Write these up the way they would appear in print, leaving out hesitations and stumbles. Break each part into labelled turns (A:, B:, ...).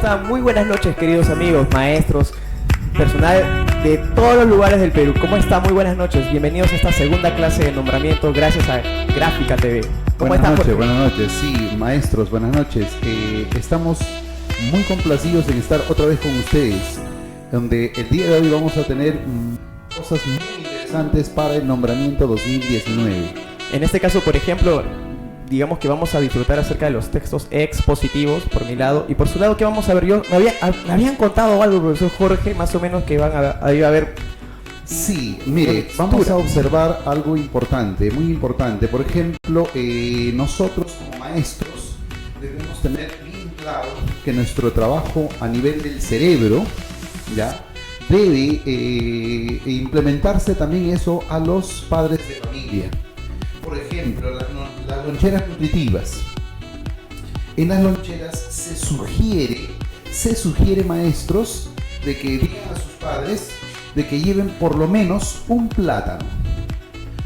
A: Tengan muy buenas noches, queridos amigos, maestros, personal de todos los lugares del Perú. ¿Cómo está? Muy buenas noches. Bienvenidos a esta segunda clase de nombramiento gracias a Gráfica TV. ¿Cómo
B: Buenas
A: están?
B: noches, buenas noches. Sí, maestros, buenas noches. Estamos muy complacidos en estar otra vez con ustedes, donde el día de hoy vamos a tener cosas muy interesantes para el nombramiento 2019.
A: En este caso, por ejemplo, digamos que vamos a disfrutar acerca de los textos expositivos, por mi lado, y por su lado, ¿qué vamos a ver? Me habían contado algo, profesor Jorge, más o menos, que iba a haber...
B: Sí, mire, vamos a observar algo importante, muy importante. Por ejemplo, nosotros como maestros debemos tener bien claro que nuestro trabajo a nivel del cerebro, ¿ya?, debe implementarse también eso a los padres de familia. Por ejemplo, las loncheras nutritivas. En las loncheras se sugiere, maestros, de que digan a sus padres de que lleven por lo menos un plátano.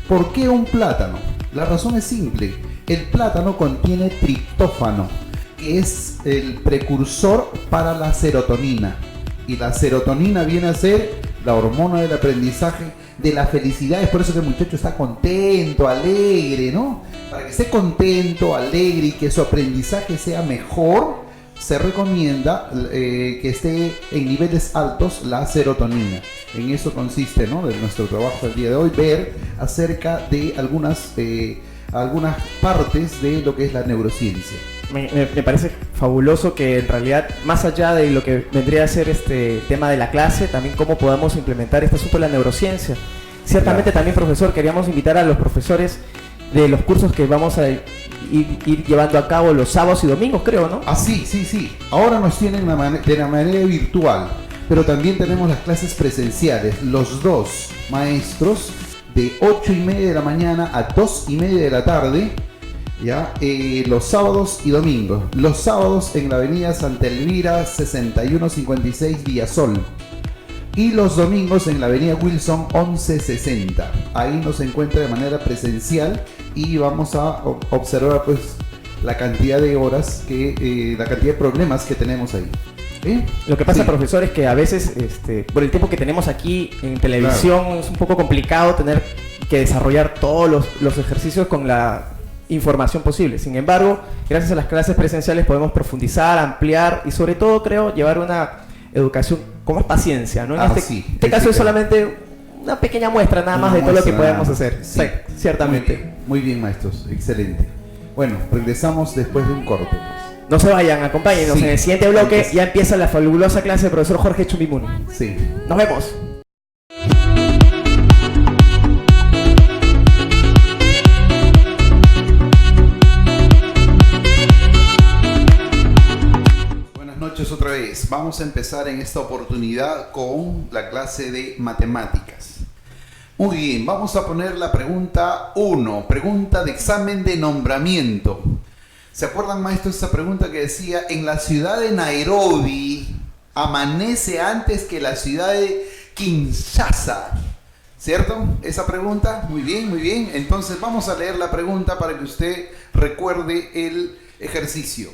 B: ¿Por qué un plátano? La razón es simple. El plátano contiene triptófano, que es el precursor para la serotonina. Y la serotonina viene a ser la hormona del aprendizaje, de la felicidad. Es por eso que el muchacho está contento, alegre, ¿no? Para que esté contento, alegre y que su aprendizaje sea mejor, se recomienda que esté en niveles altos la serotonina. En eso consiste, ¿no?, de nuestro trabajo el día de hoy, ver acerca de algunas partes de lo que es la neurociencia.
A: Me parece fabuloso que en realidad, más allá de lo que vendría a ser este tema de la clase, también cómo podamos implementar este asunto de la neurociencia. Ciertamente, claro. También, profesor, queríamos invitar a los profesores de los cursos que vamos a ir llevando a cabo los sábados y domingos, creo, ¿no?
B: Ah, sí. Ahora nos tienen de la manera virtual, pero también tenemos las clases presenciales, los dos maestros, de 8:30 de la mañana a 2:30 de la tarde, ¿ya? Los sábados y domingos. Los sábados en la avenida Santa Elvira 6156 Villasol. Y los domingos en la avenida Wilson 1160. Ahí nos encuentra de manera presencial y vamos a observar pues la cantidad de horas, la cantidad de problemas que tenemos ahí.
A: Lo que pasa,
B: sí,
A: profesor, es que a veces, por el tiempo que tenemos aquí en televisión, claro, es un poco complicado tener que desarrollar todos los ejercicios con la información posible. Sin embargo, gracias a las clases presenciales podemos profundizar, ampliar y sobre todo, creo, llevar una educación con más paciencia, ¿no? En este caso es solamente una pequeña muestra nada más de todo lo que podemos hacer. Sí, ciertamente.
B: Muy bien, maestros, excelente. Bueno, regresamos después de un corte, pues.
A: No se vayan, acompáñenos. En el siguiente bloque ya empieza la fabulosa clase del profesor Jorge Chumbimun.
B: Sí.
A: Nos vemos.
B: Buenas noches otra vez. Vamos a empezar en esta oportunidad con la clase de matemáticas. Muy bien, vamos a poner la pregunta 1, pregunta de examen de nombramiento. ¿Se acuerdan, maestros, esa pregunta que decía: en la ciudad de Nairobi amanece antes que la ciudad de Kinshasa? ¿Cierto? Esa pregunta, muy bien. Entonces vamos a leer la pregunta para que usted recuerde el ejercicio.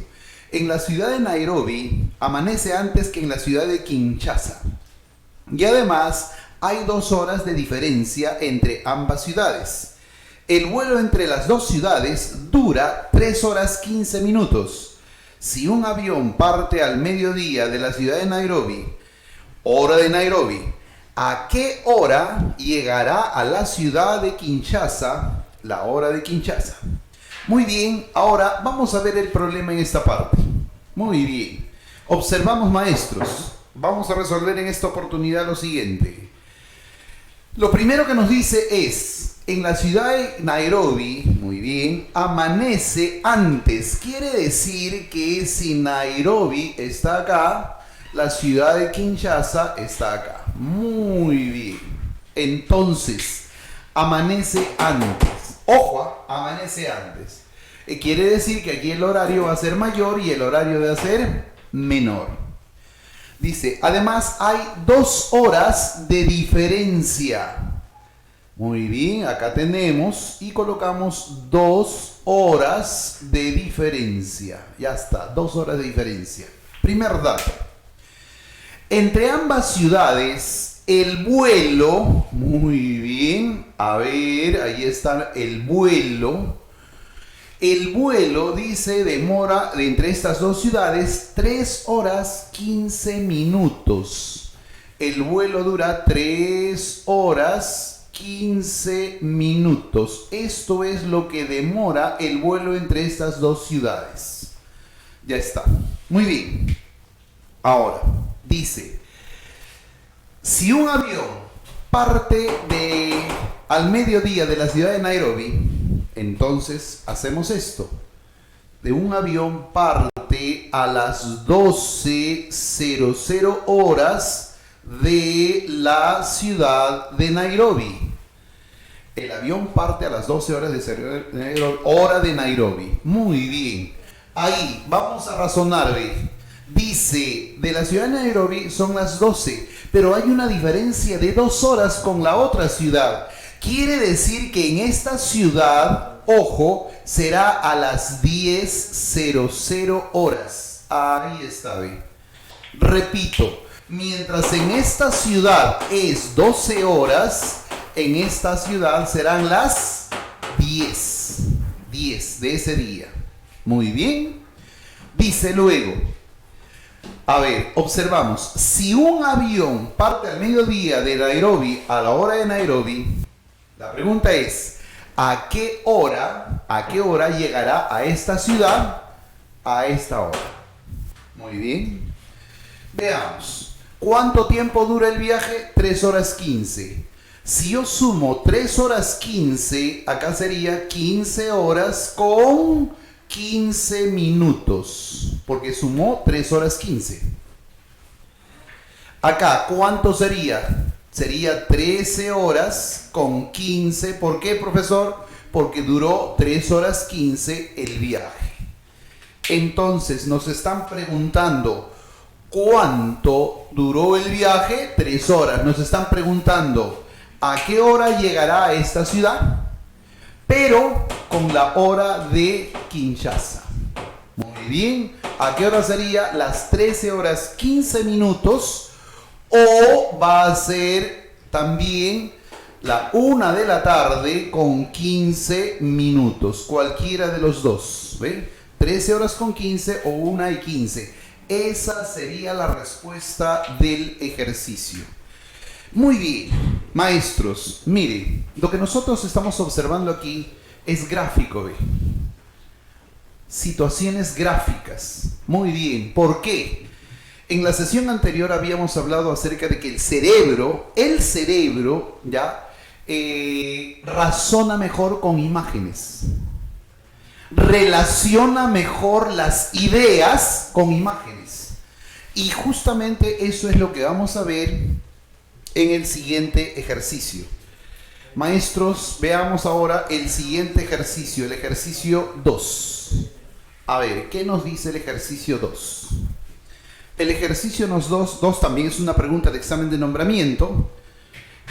B: En la ciudad de Nairobi amanece antes que en la ciudad de Kinshasa. Y además hay 2 horas de diferencia entre ambas ciudades. El vuelo entre las dos ciudades dura 3 horas 15 minutos. Si un avión parte al mediodía de la ciudad de Nairobi, hora de Nairobi, ¿a qué hora llegará a la ciudad de Kinshasa, la hora de Kinshasa? Muy bien, ahora vamos a ver el problema en esta parte. Muy bien. Observamos, maestros. Vamos a resolver en esta oportunidad lo siguiente. Lo primero que nos dice es: en la ciudad de Nairobi, muy bien, amanece antes. Quiere decir que si Nairobi está acá, la ciudad de Kinshasa está acá. Muy bien. Entonces, amanece antes. Ojo, amanece antes. Quiere decir que aquí el horario va a ser mayor y el horario va a ser menor. Dice, además hay 2 horas de diferencia. Muy bien, acá tenemos y colocamos 2 horas de diferencia. Ya está, 2 horas de diferencia. Primer dato. Entre ambas ciudades, el vuelo, muy bien, a ver, ahí está el vuelo. El vuelo, dice, demora entre estas dos ciudades 3 horas 15 minutos. El vuelo dura 3 horas 15 minutos. Esto es lo que demora el vuelo entre estas dos ciudades. Ya está. Muy bien. Ahora, dice, si un avión parte al mediodía de la ciudad de Nairobi, entonces hacemos esto. De un avión parte a las 12:00 horas de la ciudad de Nairobi. El avión parte a las 12 horas de Nairobi, hora de Nairobi. Muy bien. Ahí, vamos a razonar, ¿ve? Dice, de la ciudad de Nairobi son las 12, pero hay una diferencia de 2 horas con la otra ciudad. Quiere decir que en esta ciudad, ojo, será a las 10:00 horas. Ahí está, ¿ve? Repito, mientras en esta ciudad es 12 horas, en esta ciudad serán las 10 de ese día. Muy bien. Dice luego, a ver, observamos, si un avión parte al mediodía de Nairobi a la hora de Nairobi, la pregunta es, ¿a qué hora llegará a esta ciudad a esta hora? Muy bien. Veamos, ¿cuánto tiempo dura el viaje? 3 horas 15. Si yo sumo 3 horas 15, acá sería 15 horas con 15 minutos, porque sumó 3 horas 15. Acá, ¿cuánto sería? Sería 13 horas con 15. ¿Por qué, profesor? Porque duró 3 horas 15 el viaje. Entonces, nos están preguntando, ¿cuánto duró el viaje? 3 horas. Nos están preguntando, ¿a qué hora llegará a esta ciudad? Pero con la hora de Kinshasa. Muy bien. ¿A qué hora sería? Las 13 horas 15 minutos. O va a ser también la 1 de la tarde con 15 minutos. Cualquiera de los dos. ¿Ve? 13 horas con 15 o 1 y 15. Esa sería la respuesta del ejercicio. Muy bien, maestros, miren, lo que nosotros estamos observando aquí es gráfico, ¿ve? Situaciones gráficas. Muy bien, ¿por qué? En la sesión anterior habíamos hablado acerca de que el cerebro, ya, razona mejor con imágenes. Relaciona mejor las ideas con imágenes. Y justamente eso es lo que vamos a ver en el siguiente ejercicio. Maestros, veamos ahora el siguiente ejercicio, el ejercicio 2. A ver, ¿qué nos dice el ejercicio 2? El ejercicio 2 también es una pregunta de examen de nombramiento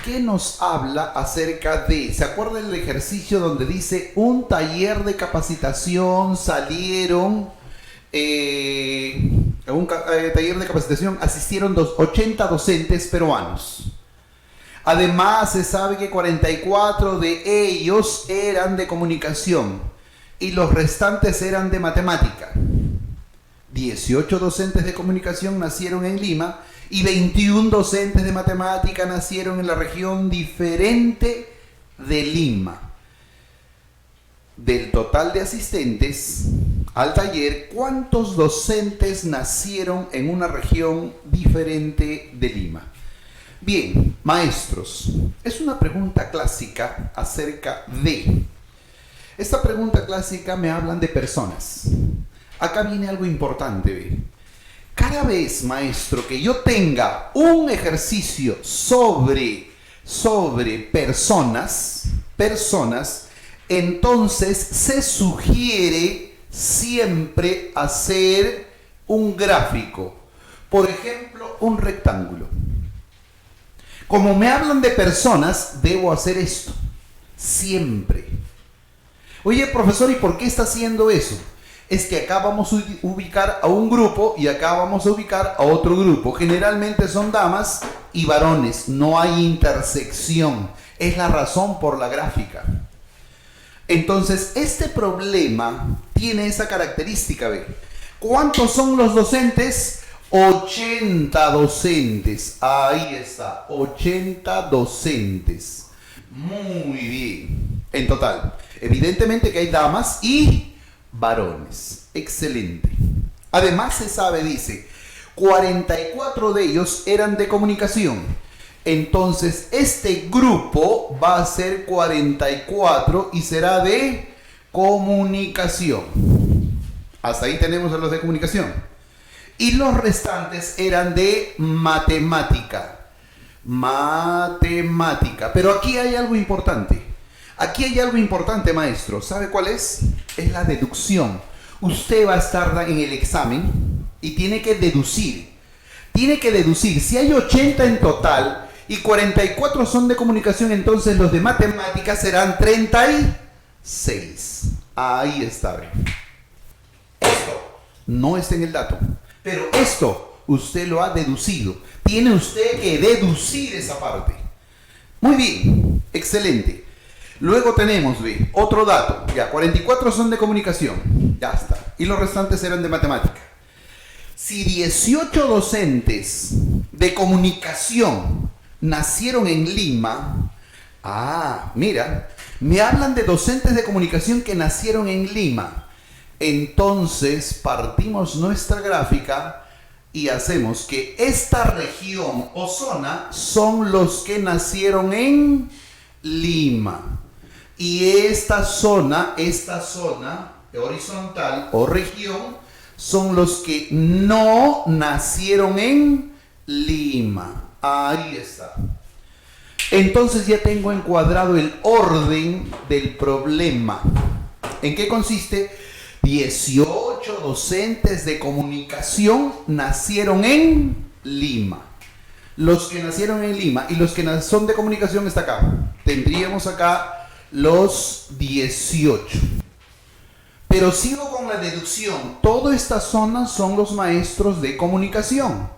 B: que nos habla acerca de, ¿se acuerdan del ejercicio donde dice un taller de capacitación salieron, a un taller de capacitación asistieron 80 docentes peruanos? Además, se sabe que 44 de ellos eran de comunicación y los restantes eran de matemática. 18 docentes de comunicación nacieron en Lima y 21 docentes de matemática nacieron en la región diferente de Lima. Del total de asistentes al taller, ¿cuántos docentes nacieron en una región diferente de Lima? Bien, maestros, es una pregunta clásica acerca de... Esta pregunta clásica me hablan de personas. Acá viene algo importante, ¿ve? Cada vez, maestro, que yo tenga un ejercicio sobre personas, entonces se sugiere siempre hacer un gráfico. Por ejemplo, un rectángulo. Como me hablan de personas, debo hacer esto. Siempre. Oye, profesor, ¿y por qué está haciendo eso? es que acá vamos a ubicar a un grupo y acá vamos a ubicar a otro grupo. Generalmente son damas y varones, no hay intersección. Es la razón por la gráfica. Entonces, este problema tiene esa característica, ¿ve? ¿Cuántos son los docentes? 80 docentes. Ahí está, 80 docentes. Muy bien. En total. Evidentemente que hay damas y varones. Excelente. Además se sabe, dice, 44 de ellos eran de comunicación. Entonces, este grupo va a ser 44 y será de comunicación. Hasta ahí tenemos a los de comunicación. Y los restantes eran de matemática. Matemática. Pero aquí hay algo importante. Aquí hay algo importante, maestro. ¿Sabe cuál es? Es la deducción. Usted va a estar en el examen y tiene que deducir. Tiene que deducir. Si hay 80 en total y 44 son de comunicación, entonces los de matemáticas serán 36. Ahí está. Esto no está en el dato, pero esto usted lo ha deducido. Tiene usted que deducir esa parte. Muy bien, excelente. Luego tenemos, otro dato. Ya, 44 son de comunicación. Ya está. Y los restantes eran de matemática. Si 18 docentes de comunicación nacieron en Lima, mira, me hablan de docentes de comunicación que nacieron en Lima. Entonces partimos nuestra gráfica y hacemos que esta región o zona son los que nacieron en Lima. Y esta zona horizontal o región son los que no nacieron en Lima. Ahí está. Entonces ya tengo encuadrado el orden del problema. ¿En qué consiste? 18 docentes de comunicación nacieron en Lima. Los que nacieron en Lima y los que son de comunicación está acá. Tendríamos acá los 18. Pero sigo con la deducción. Toda esta zona son los maestros de comunicación.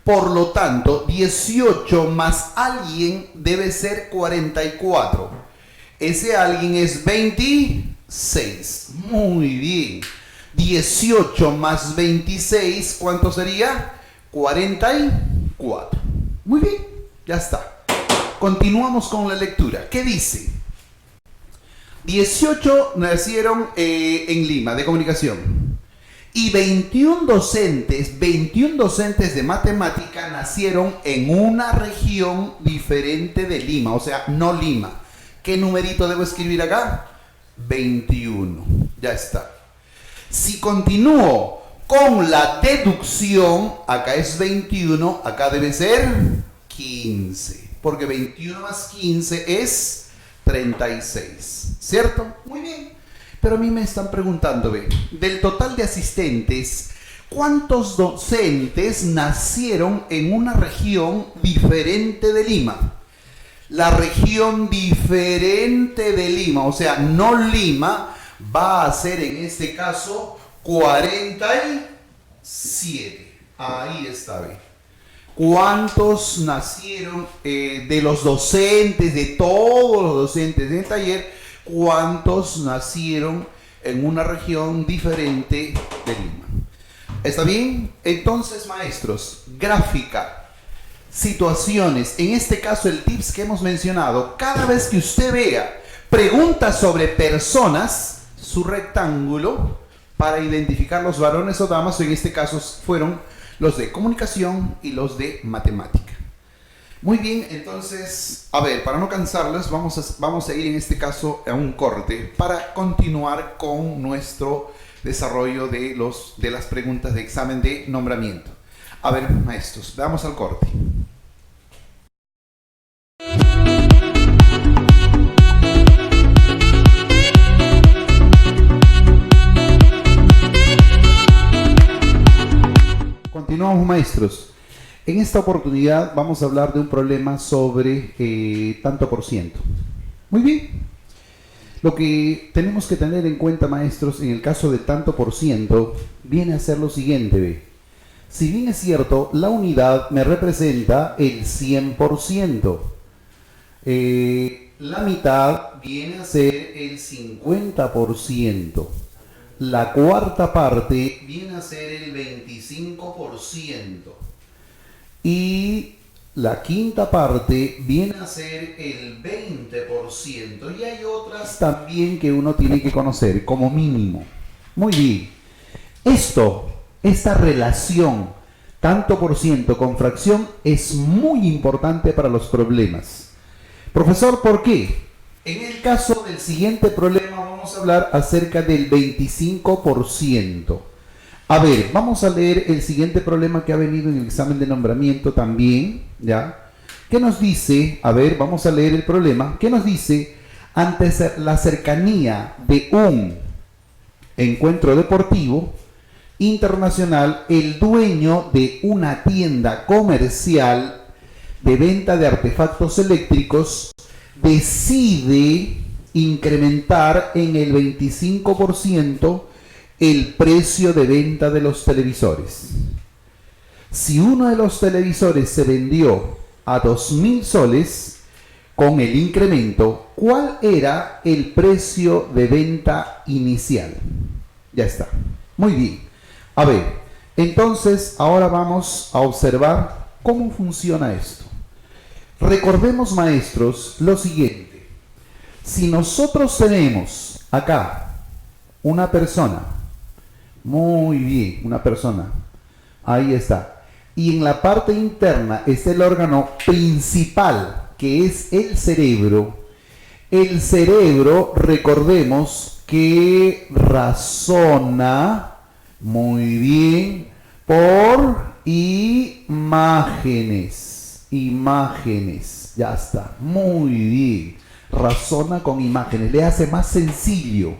B: Por lo tanto, 18 más alguien debe ser 44. Ese alguien es 26. Muy bien. 18 más 26, ¿cuánto sería? 44. Muy bien, ya está. Continuamos con la lectura. ¿Qué dice? 18 nacieron en Lima, de comunicación. Y 21 docentes de matemática nacieron en una región diferente de Lima, o sea, no Lima. ¿Qué numerito debo escribir acá? 21. Ya está. Si continúo con la deducción, acá es 21, acá debe ser 15. Porque 21 más 15 es 36. ¿Cierto? Muy bien. Pero a mí me están preguntando, del total de asistentes, ¿cuántos docentes nacieron en una región diferente de Lima? La región diferente de Lima, o sea, no Lima, va a ser en este caso 47. Ahí está, ¿Cuántos nacieron de los docentes, de todos los docentes del taller? ¿Cuántos nacieron en una región diferente de Lima? ¿Está bien? Entonces, maestros, gráfica, situaciones, en este caso el tips que hemos mencionado, cada vez que usted vea preguntas sobre personas, su rectángulo, para identificar los varones o damas, en este caso fueron los de comunicación y los de matemática. Muy bien, entonces, a ver, para no cansarlos, vamos a ir en este caso a un corte para continuar con nuestro desarrollo de las preguntas de examen de nombramiento. A ver, maestros, vamos al corte. Continuamos, maestros. En esta oportunidad vamos a hablar de un problema sobre tanto por ciento. Muy bien. Lo que tenemos que tener en cuenta, maestros, en el caso de tanto por ciento, viene a ser lo siguiente, ve. Si bien es cierto, la unidad me representa el 100%. La mitad viene a ser el 50%. La cuarta parte viene a ser el 25%. Y la quinta parte viene a ser el 20%. Y hay otras también que uno tiene que conocer como mínimo. Muy bien. Esta relación, tanto por ciento con fracción, es muy importante para los problemas. Profesor, ¿por qué? En el caso del siguiente problema vamos a hablar acerca del 25%. A ver, vamos a leer el siguiente problema que ha venido en el examen de nombramiento también, ¿ya? ¿Qué nos dice? A ver, vamos a leer el problema. ¿Qué nos dice? Ante la cercanía de un encuentro deportivo internacional, el dueño de una tienda comercial de venta de artefactos eléctricos decide incrementar en el 25% el precio de venta de los televisores. Si uno de los televisores se vendió a 2.000 soles, con el incremento, ¿cuál era el precio de venta inicial? Ya está. Muy bien. A ver, entonces ahora vamos a observar cómo funciona esto. Recordemos, maestros, lo siguiente. Si nosotros tenemos acá una persona, muy bien, una persona, ahí está, y en la parte interna está el órgano principal, que es el cerebro, recordemos que razona, muy bien, por imágenes. Imágenes, ya está, muy bien, razona con imágenes, le hace más sencillo.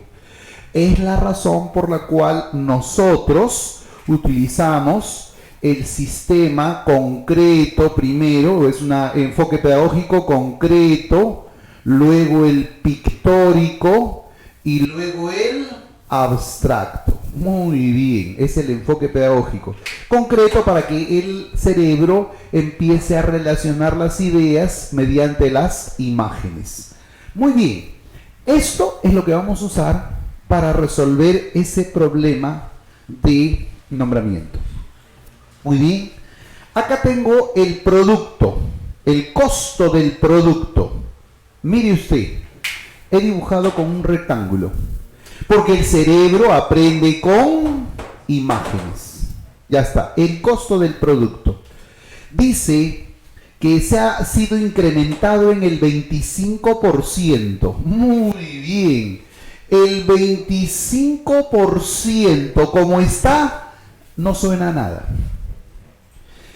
B: Es la razón por la cual nosotros utilizamos el sistema concreto primero, es un enfoque pedagógico concreto, luego el pictórico y luego el abstracto. Muy bien, es el enfoque pedagógico concreto para que el cerebro empiece a relacionar las ideas mediante las imágenes. Muy bien, esto es lo que vamos a usar para resolver ese problema de nombramiento. Muy bien, acá tengo el producto, el costo del producto. Mire usted, he dibujado con un rectángulo, porque el cerebro aprende con imágenes. Ya está, el costo del producto. Dice que se ha sido incrementado en el 25%. Muy bien. El 25%, como está, no suena a nada.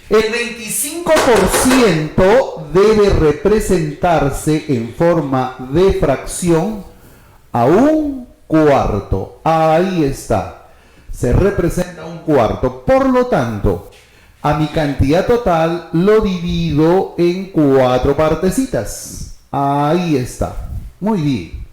B: El 25% debe representarse en forma de fracción a un cuarto. Ahí está. Se representa un cuarto. Por lo tanto, a mi cantidad total lo divido en 4 partecitas. Ahí está. Muy bien.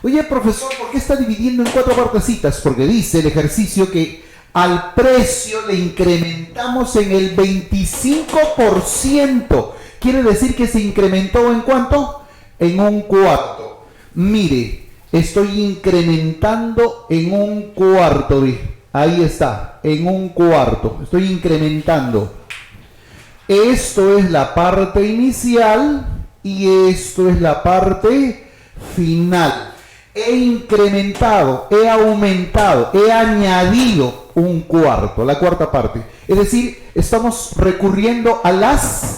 B: Oye, profesor, ¿por qué está dividiendo en 4 partecitas? Porque dice el ejercicio que al precio le incrementamos en el 25%. Quiere decir que se incrementó ¿en cuánto? En un cuarto. Mire, estoy incrementando en un cuarto. Ahí está, en un cuarto. Estoy incrementando. Esto es la parte inicial y esto es la parte final. He incrementado, he aumentado, he añadido un cuarto, la cuarta parte. Es decir, estamos recurriendo a las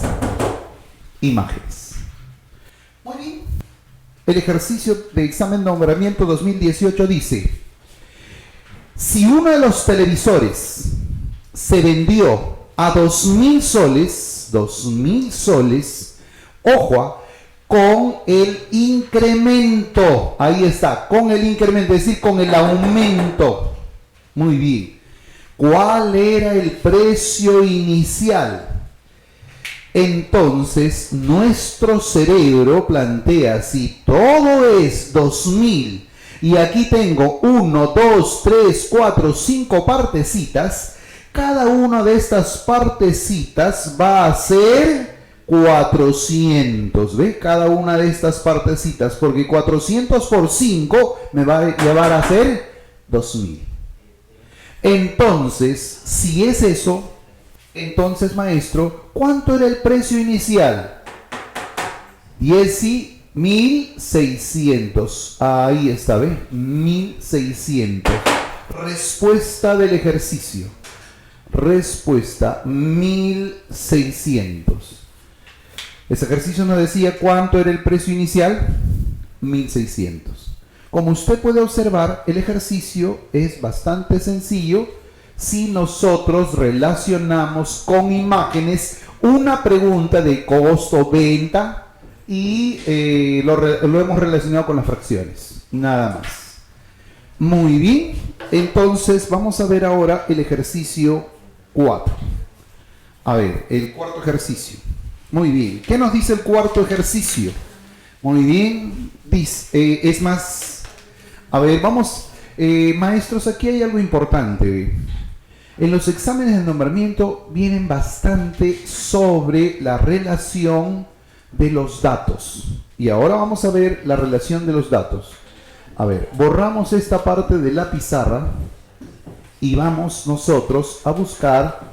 B: imágenes. Muy bien. El ejercicio de examen de nombramiento 2018 dice: si uno de los televisores se vendió a 2.000 soles, ojo, con el incremento, ahí está, con el incremento, es decir, con el aumento. Muy bien. ¿Cuál era el precio inicial? Entonces, nuestro cerebro plantea, si todo es 2000 y aquí tengo 1, 2, 3, 4, 5 partecitas, cada una de estas partecitas va a ser 400, ¿ve? Cada una de estas partecitas, porque 400 por 5 me va a llevar a ser 2000. Entonces, si es eso, entonces, maestro, ¿cuánto era el precio inicial? 10.600. Ahí está, ¿ve? 1.600. Respuesta del ejercicio. Respuesta 1.600. Ese ejercicio nos decía cuánto era el precio inicial. 1.600. Como usted puede observar, el ejercicio es bastante sencillo si nosotros relacionamos con imágenes una pregunta de costo-venta y lo hemos relacionado con las fracciones. Nada más. Muy bien. Entonces vamos a ver ahora el ejercicio 4. A ver, el cuarto ejercicio. Muy bien. ¿Qué nos dice el cuarto ejercicio? Muy bien. Dice, es más... A ver, vamos... maestros, aquí hay algo importante. En los exámenes de nombramiento vienen bastante sobre la relación de los datos. Y ahora vamos a ver la relación de los datos. A ver, borramos esta parte de la pizarra y vamos nosotros a buscar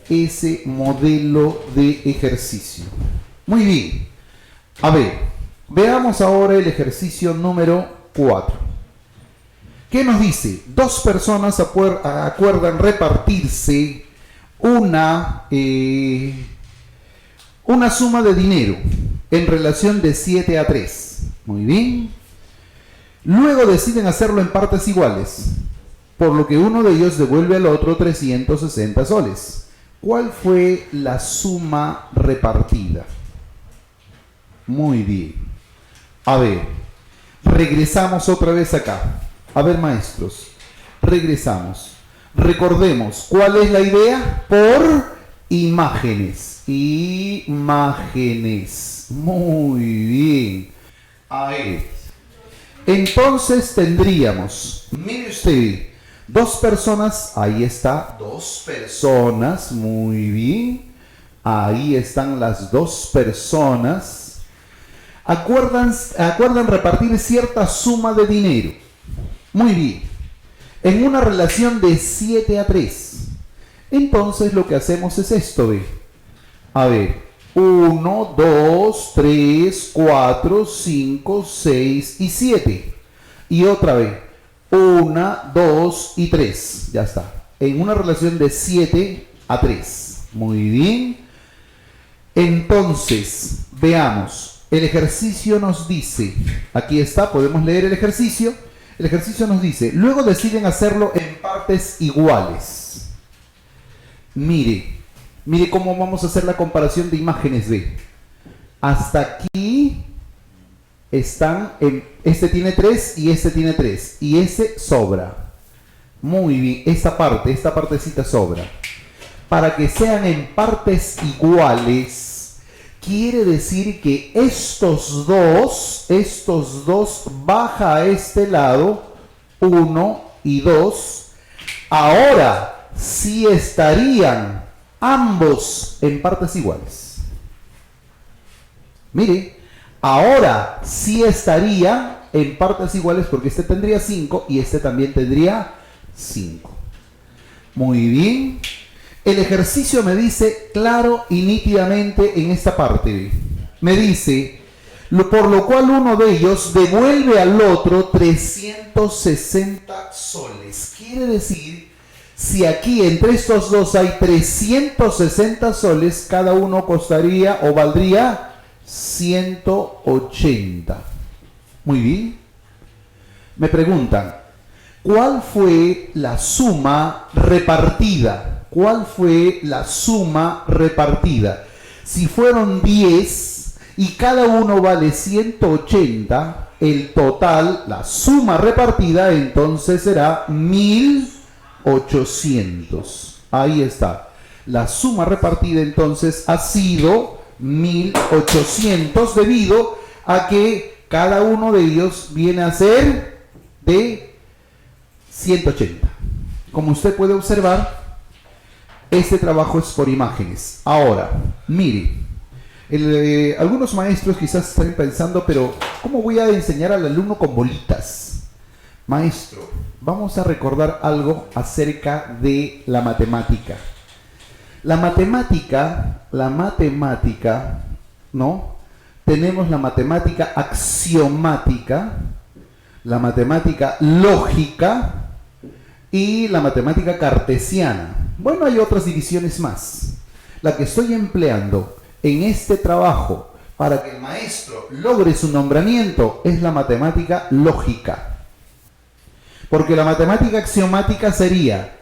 B: ese modelo de ejercicio. Muy bien. A ver, veamos ahora el ejercicio número 4. ¿Qué nos dice? Dos personas acuerdan repartirse una suma de dinero en relación de 7-3. Muy bien. Luego deciden hacerlo en partes iguales, por lo que uno de ellos devuelve al otro 360 soles. ¿Cuál fue la suma repartida? Muy bien. A ver, regresamos otra vez acá. A ver, maestros, regresamos. Recordemos, ¿cuál es la idea? Por imágenes. Imágenes. Muy bien. A ver. Entonces tendríamos, mire usted, dos personas, ahí está, dos personas, muy bien. Ahí están las dos personas. Acuerdan repartir cierta suma de dinero. Muy bien. En una relación de 7-3. Entonces lo que hacemos es esto, ¿ve? A ver. 1, 2, 3, 4, 5, 6 y 7. Y otra vez. 1, 2 y 3. Ya está. En una relación de 7-3. Muy bien. Entonces, veamos. El ejercicio nos dice. Aquí está, podemos leer el ejercicio. El ejercicio nos dice, luego deciden hacerlo en partes iguales. Mire cómo vamos a hacer la comparación de imágenes de. Hasta aquí están, este tiene 3 y este tiene 3. Y ese sobra. Muy bien, esta partecita sobra. Para que sean en partes iguales, quiere decir que estos dos baja a este lado, 1 y 2, ahora sí estarían ambos en partes iguales. Mire, ahora sí estarían en partes iguales porque este tendría 5 y este también tendría 5. Muy bien. El ejercicio me dice claro y nítidamente en esta parte. Me dice, por lo cual uno de ellos devuelve al otro 360 soles. Quiere decir, si aquí entre estos dos hay 360 soles, cada uno costaría o valdría 180. Muy bien. Me preguntan, ¿cuál fue la suma repartida? ¿Cuál fue la suma repartida? Si fueron 10 y cada uno vale 180, el total, la suma repartida, entonces será 1800. Ahí está. La suma repartida entonces ha sido 1800 debido a que cada uno de ellos viene a ser de 180. Como usted puede observar, este trabajo es por imágenes. Ahora, mire, algunos maestros quizás están pensando, pero ¿cómo voy a enseñar al alumno con bolitas? Maestro, vamos a recordar algo acerca de la matemática. La matemática, ¿no? Tenemos la matemática axiomática, la matemática lógica y la matemática cartesiana. Bueno, hay otras divisiones más. La que estoy empleando en este trabajo para que el maestro logre su nombramiento es la matemática lógica. Porque la matemática axiomática sería: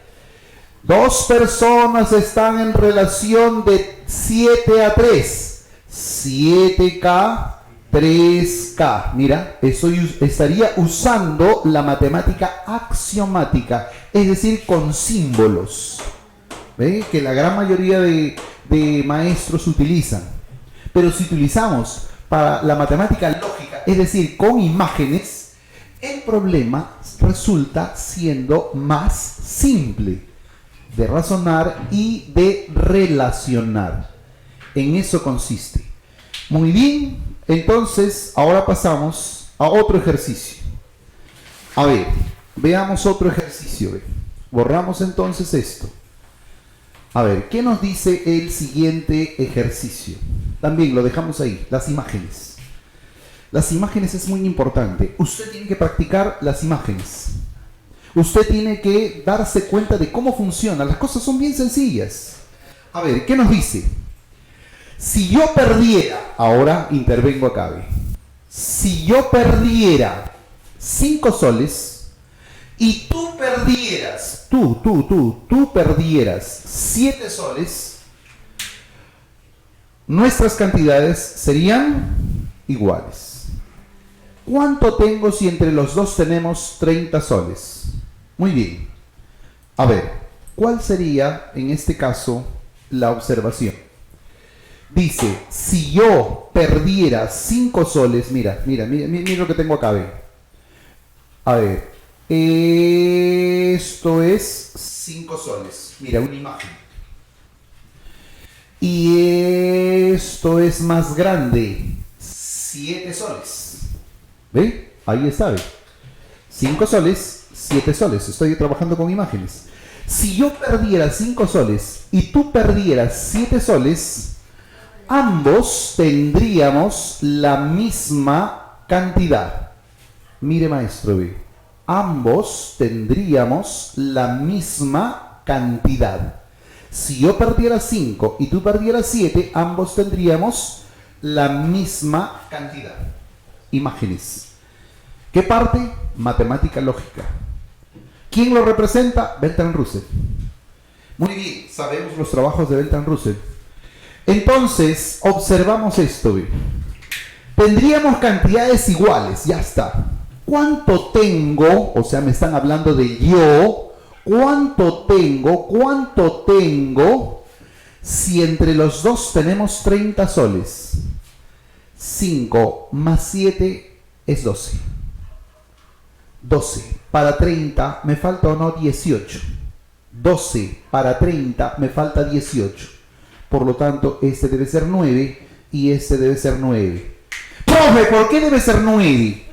B: dos personas están en relación de 7-3. 7K, 3K. Mira, eso estaría usando la matemática axiomática, es decir, con símbolos. ¿Ve? Que la gran mayoría de maestros utilizan. Pero si utilizamos para la matemática lógica, es decir, con imágenes, el problema resulta siendo más simple de razonar y de relacionar. En eso consiste. Muy bien, entonces ahora pasamos a otro ejercicio. A ver, veamos otro ejercicio. Borramos entonces esto. A ver, ¿qué nos dice el siguiente ejercicio? También lo dejamos ahí, las imágenes. Las imágenes es muy importante. Usted tiene que practicar las imágenes. Usted tiene que darse cuenta de cómo funciona. Las cosas son bien sencillas. A ver, ¿qué nos dice? Si yo perdiera, ahora intervengo acá, ¿ve? Si yo perdiera 5 soles y tú perdieras, tú perdieras 7 soles, nuestras cantidades serían iguales. ¿Cuánto tengo si entre los dos tenemos 30 soles? Muy bien. A ver, ¿cuál sería en este caso la observación? Dice, si yo perdiera 5 soles, mira lo que tengo acá, ve. A ver, esto es 5 soles. Mira, una imagen. Y esto es más grande, 7 soles. ¿Ve? Ahí está, ve. 5 soles, 7 soles. Estoy trabajando con imágenes. Si yo perdiera 5 soles y tú perdieras 7 soles, ambos tendríamos la misma cantidad. Mire, maestro, ve. Ambos tendríamos la misma cantidad. Si yo perdiera 5 y tú perdieras 7, ambos tendríamos la misma cantidad. Imágenes. ¿Qué parte? Matemática lógica. ¿Quién lo representa? Bertrand Russell. Muy bien, sabemos los trabajos de Bertrand Russell. Entonces, observamos esto, ¿ve? Tendríamos cantidades iguales, ya está. ¿Cuánto tengo? O sea, me están hablando de yo. ¿Cuánto tengo si entre los dos tenemos 30 soles? 5 más 7 es 12. 12 para 30 me falta o no 18. 12 para 30 me falta 18. Por lo tanto, este debe ser 9 y este debe ser 9. ¡Profe! ¿Por qué debe ser 9?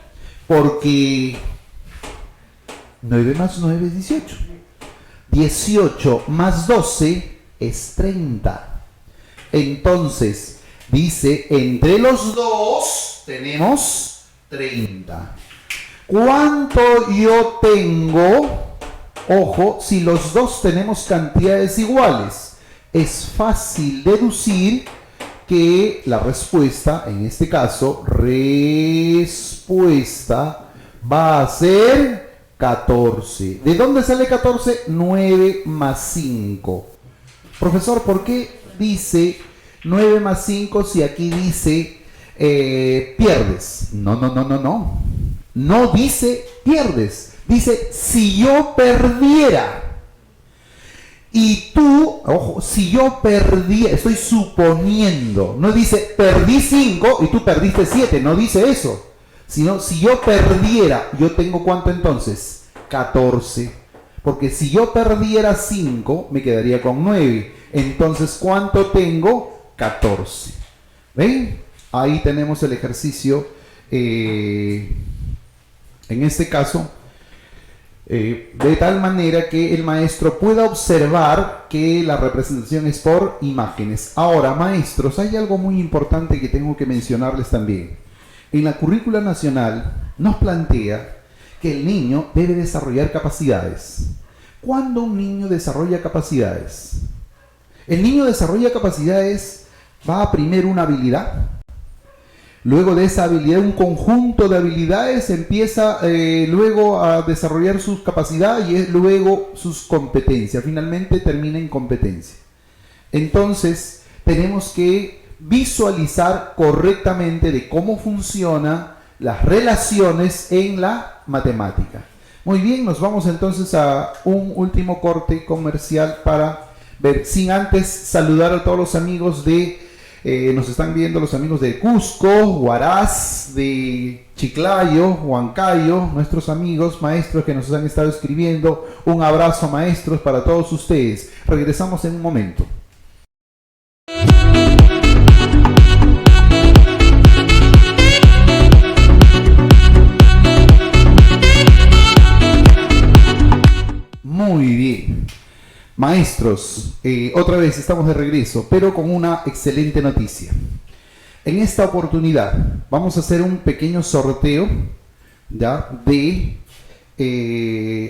B: Porque 9 más 9 es 18. 18 más 12 es 30. Entonces, dice, entre los dos tenemos 30. ¿Cuánto yo tengo? Ojo, si los dos tenemos cantidades iguales. Es fácil deducir que la respuesta, en este caso, respuesta va a ser 14. ¿De dónde sale 14? 9 más 5. Profesor, ¿por qué dice 9 más 5 si aquí dice pierdes? No. No dice pierdes. Dice si yo perdiera. Y tú, ojo, si yo perdí, estoy suponiendo, no dice perdí 5 y tú perdiste 7, no dice eso. Sino si yo perdiera, yo tengo ¿cuánto entonces? 14. Porque si yo perdiera 5, me quedaría con 9. Entonces, ¿cuánto tengo? 14. ¿Ven? Ahí tenemos el ejercicio. En este caso, de tal manera que el maestro pueda observar que la representación es por imágenes. Ahora, maestros, hay algo muy importante que tengo que mencionarles también. En la currícula nacional nos plantea que el niño debe desarrollar capacidades. ¿Cuándo un niño desarrolla capacidades? El niño desarrolla capacidades, va a primero una habilidad. Luego de esa habilidad, un conjunto de habilidades, empieza luego a desarrollar sus capacidades y luego sus competencias. Finalmente termina en competencia. Entonces, tenemos que visualizar correctamente de cómo funcionan las relaciones en la matemática. Muy bien, nos vamos entonces a un último corte comercial para ver, sin antes saludar a todos los amigos de... nos están viendo los amigos de Cusco, Huaraz, de Chiclayo, Huancayo, nuestros amigos maestros que nos han estado escribiendo. Un abrazo, maestros, para todos ustedes. Regresamos en un momento. Muy bien. Maestros, otra vez estamos de regreso, pero con una excelente noticia. En esta oportunidad vamos a hacer un pequeño sorteo, ¿ya?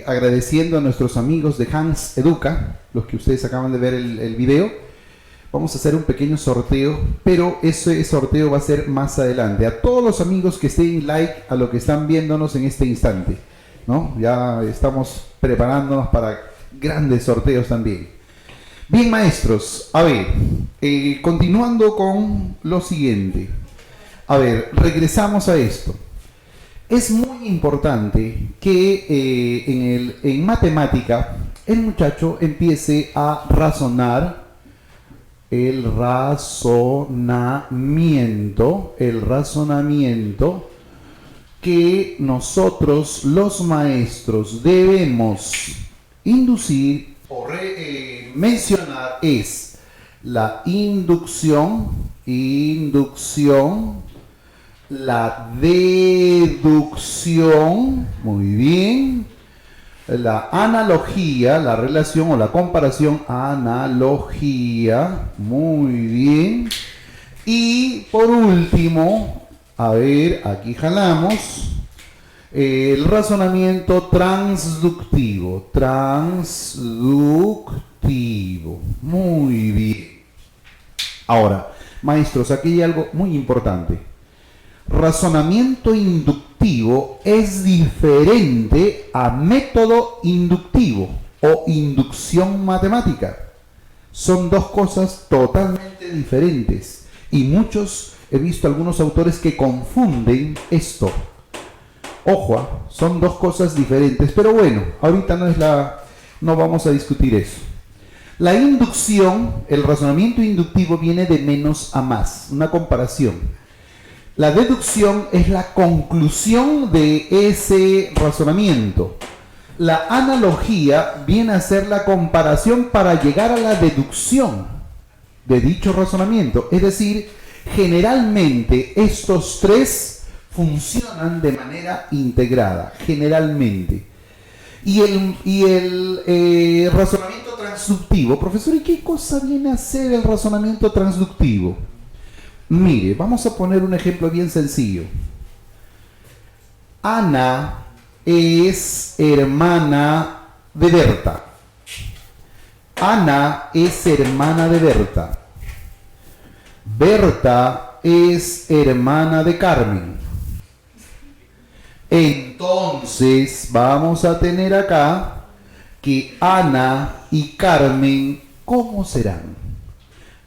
B: Agradeciendo a nuestros amigos de Hans Educa, los que ustedes acaban de ver el video. Vamos a hacer un pequeño sorteo, pero ese sorteo va a ser más adelante. A todos los amigos que estén like a lo que están viéndonos en este instante, ¿no? Ya estamos preparándonos para grandes sorteos también. Bien, maestros, a ver, continuando con lo siguiente. A ver, regresamos a esto. Es muy importante que en matemática el muchacho empiece a razonar el razonamiento que nosotros los maestros debemos inducir o mencionar es la inducción, la deducción, muy bien, la analogía, la relación o la comparación, analogía, muy bien, y por último, a ver, aquí jalamos, el razonamiento transductivo, muy bien. Ahora, maestros, aquí hay algo muy importante. Razonamiento inductivo es diferente a método inductivo o inducción matemática. Son dos cosas totalmente diferentes y he visto algunos autores que confunden esto. Ojo, son dos cosas diferentes, pero bueno, ahorita no vamos a discutir eso. La inducción, el razonamiento inductivo viene de menos a más, una comparación. La deducción es la conclusión de ese razonamiento. La analogía viene a ser la comparación para llegar a la deducción de dicho razonamiento. Es decir, generalmente estos tres funcionan de manera integrada, generalmente. Y el razonamiento transductivo, profesor, ¿y qué cosa viene a ser el razonamiento transductivo? Mire, vamos a poner un ejemplo bien sencillo. Ana es hermana de Berta. Ana es hermana de Berta. Berta es hermana de Carmen. Entonces vamos a tener acá que Ana y Carmen, ¿cómo serán?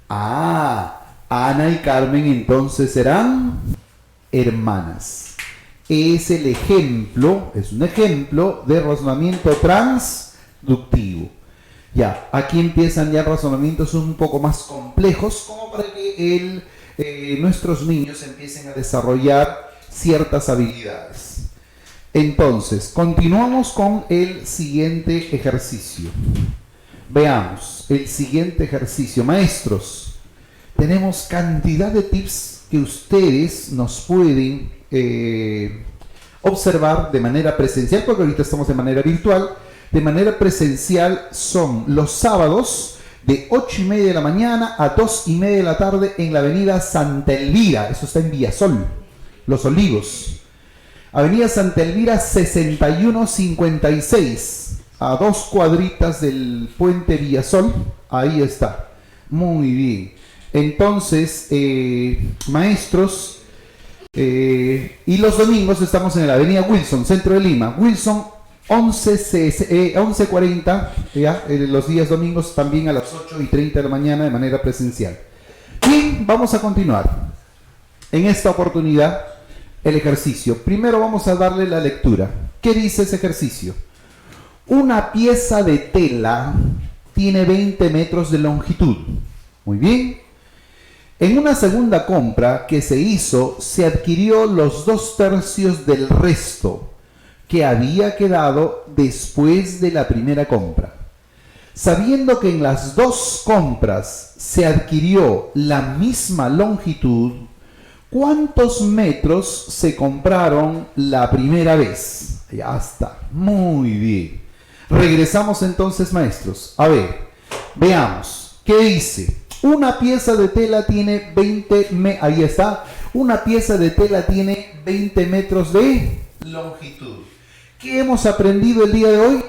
B: Ana y Carmen entonces serán hermanas. Es un ejemplo de razonamiento transductivo. Ya, aquí empiezan ya razonamientos un poco más complejos, como para que nuestros niños empiecen a desarrollar ciertas habilidades. Entonces, continuamos con el siguiente ejercicio. Veamos el siguiente ejercicio. Maestros, tenemos cantidad de tips que ustedes nos pueden observar de manera presencial, porque ahorita estamos de manera virtual. De manera presencial son los sábados de 8:30 de la mañana a 2:30 de la tarde en la avenida Santa Elvira. Eso está en Villasol, Los Olivos. Avenida Santa Elvira 6156, a 2 cuadritas del puente Villasol. Ahí está. Muy bien. Entonces, maestros, y los domingos estamos en la avenida Wilson, centro de Lima. Wilson 11:40, ya, los días domingos también a las 8:30 de la mañana de manera presencial. Bien, vamos a continuar. En esta oportunidad, el ejercicio. Primero vamos a darle la lectura. ¿Qué dice ese ejercicio? Una pieza de tela tiene 20 metros de longitud. Muy bien. En una segunda compra que se hizo, se adquirió los 2/3 del resto que había quedado después de la primera compra. Sabiendo que en las dos compras se adquirió la misma longitud, ¿cuántos metros se compraron la primera vez? Ya está, muy bien. Regresamos entonces, maestros. A ver, veamos, ¿qué dice? Una pieza de tela tiene 20 metros, ahí está, una pieza de tela tiene 20 metros de longitud. ¿Qué hemos aprendido el día de hoy?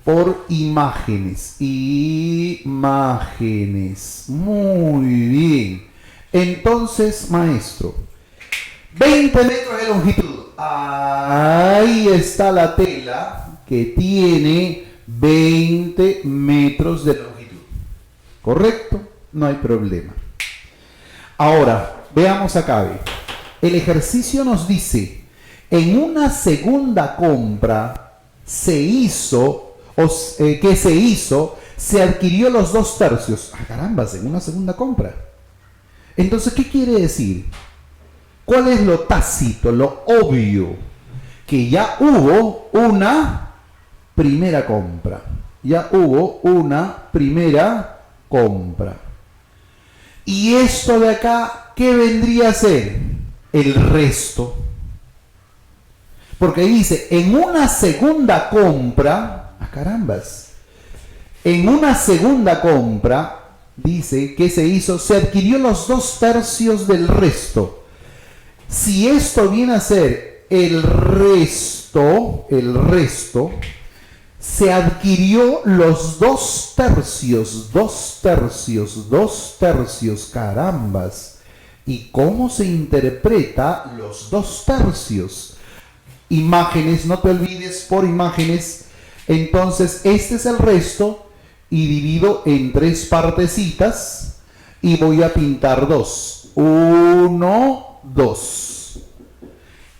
B: Por imágenes. Imágenes. Muy bien. Entonces, maestro, 20 metros de longitud. Ahí está la tela que tiene 20 metros de longitud. ¿Correcto? No hay problema. Ahora, veamos acá. El ejercicio nos dice... En una segunda compra ¿qué se hizo? Se adquirió los 2/3. Ah, carambas, en una segunda compra. Entonces, ¿qué quiere decir? ¿Cuál es lo tácito, lo obvio? Que ya hubo una primera compra. Ya hubo una primera compra. Y esto de acá, ¿qué vendría a ser? El resto. Porque dice, en una segunda compra, carambas, en una segunda compra, dice que se hizo, se adquirió los 2/3 del resto. Si esto viene a ser el resto, se adquirió los 2/3, carambas. ¿Y cómo se interpreta los 2/3? Imágenes, no te olvides, por imágenes. Entonces, este es el resto y divido en 3 partecitas y voy a pintar 2. 1, 2.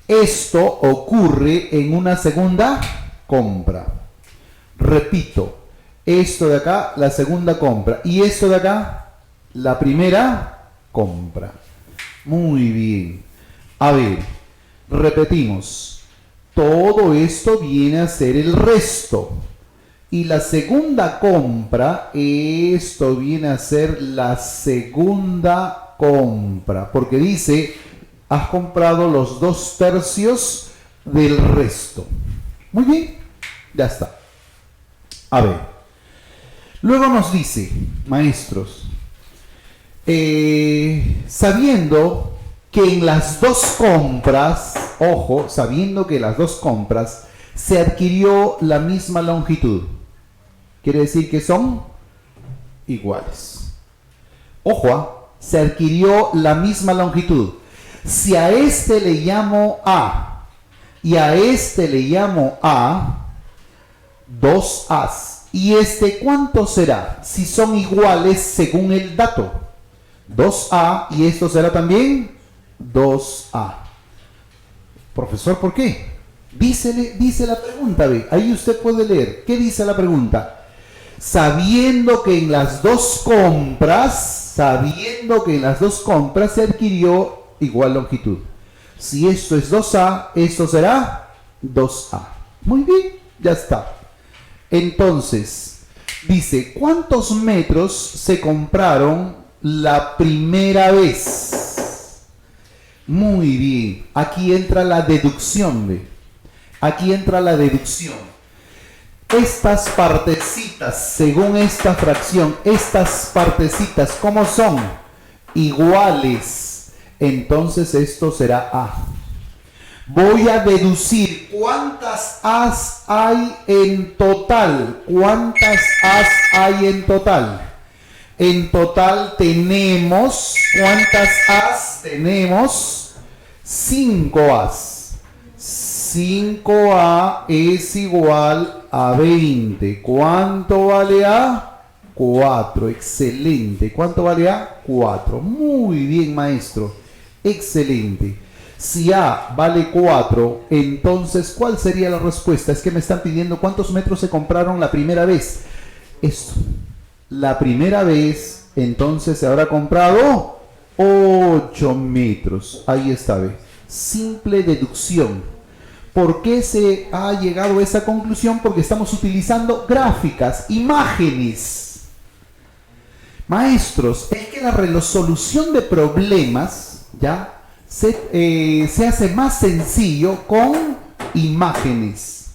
B: Esto ocurre en una segunda compra. Repito, esto de acá, la segunda compra. Y esto de acá, la primera compra. Muy bien. A ver, repetimos. Todo esto viene a ser el resto. Y la segunda compra, esto viene a ser la segunda compra. Porque dice, has comprado los 2/3 del resto. Muy bien, ya está. A ver. Luego nos dice, maestros, sabiendo que en las dos compras, ojo, sabiendo que en las dos compras se adquirió la misma longitud. Quiere decir que son iguales. Ojo, se adquirió la misma longitud. Si a este le llamo A y a este le llamo A, 2As. ¿Y este cuánto será? Si son iguales según el dato. 2A y esto será también 2A. Profesor, ¿por qué? Dice la pregunta, ve. Ahí usted puede leer. ¿Qué dice la pregunta? sabiendo que en las dos compras se adquirió igual longitud. Si esto es 2A, esto será 2A. Muy bien, ya está. Entonces, dice, ¿cuántos metros se compraron la primera vez? Muy bien, aquí entra la deducción, ¿ve? Aquí entra la deducción. Estas partecitas, según esta fracción, estas partecitas, ¿cómo son? Iguales. Entonces esto será A. Voy a deducir cuántas A's hay en total. ¿Cuántas A's hay en total? En total tenemos, ¿cuántas A's tenemos? 5 A's. 5A es igual a 20. ¿Cuánto vale A? 4. Excelente. ¿Cuánto vale A? 4. Muy bien, maestro. Excelente. Si A vale 4, entonces, ¿cuál sería la respuesta? Es que me están pidiendo cuántos metros se compraron la primera vez. Esto. La primera vez, entonces, se habrá comprado 8 metros. Ahí está, ¿ve? Simple deducción. ¿Por qué se ha llegado a esa conclusión? Porque estamos utilizando gráficas, imágenes. Maestros, es que la resolución de problemas ya se hace más sencillo con imágenes.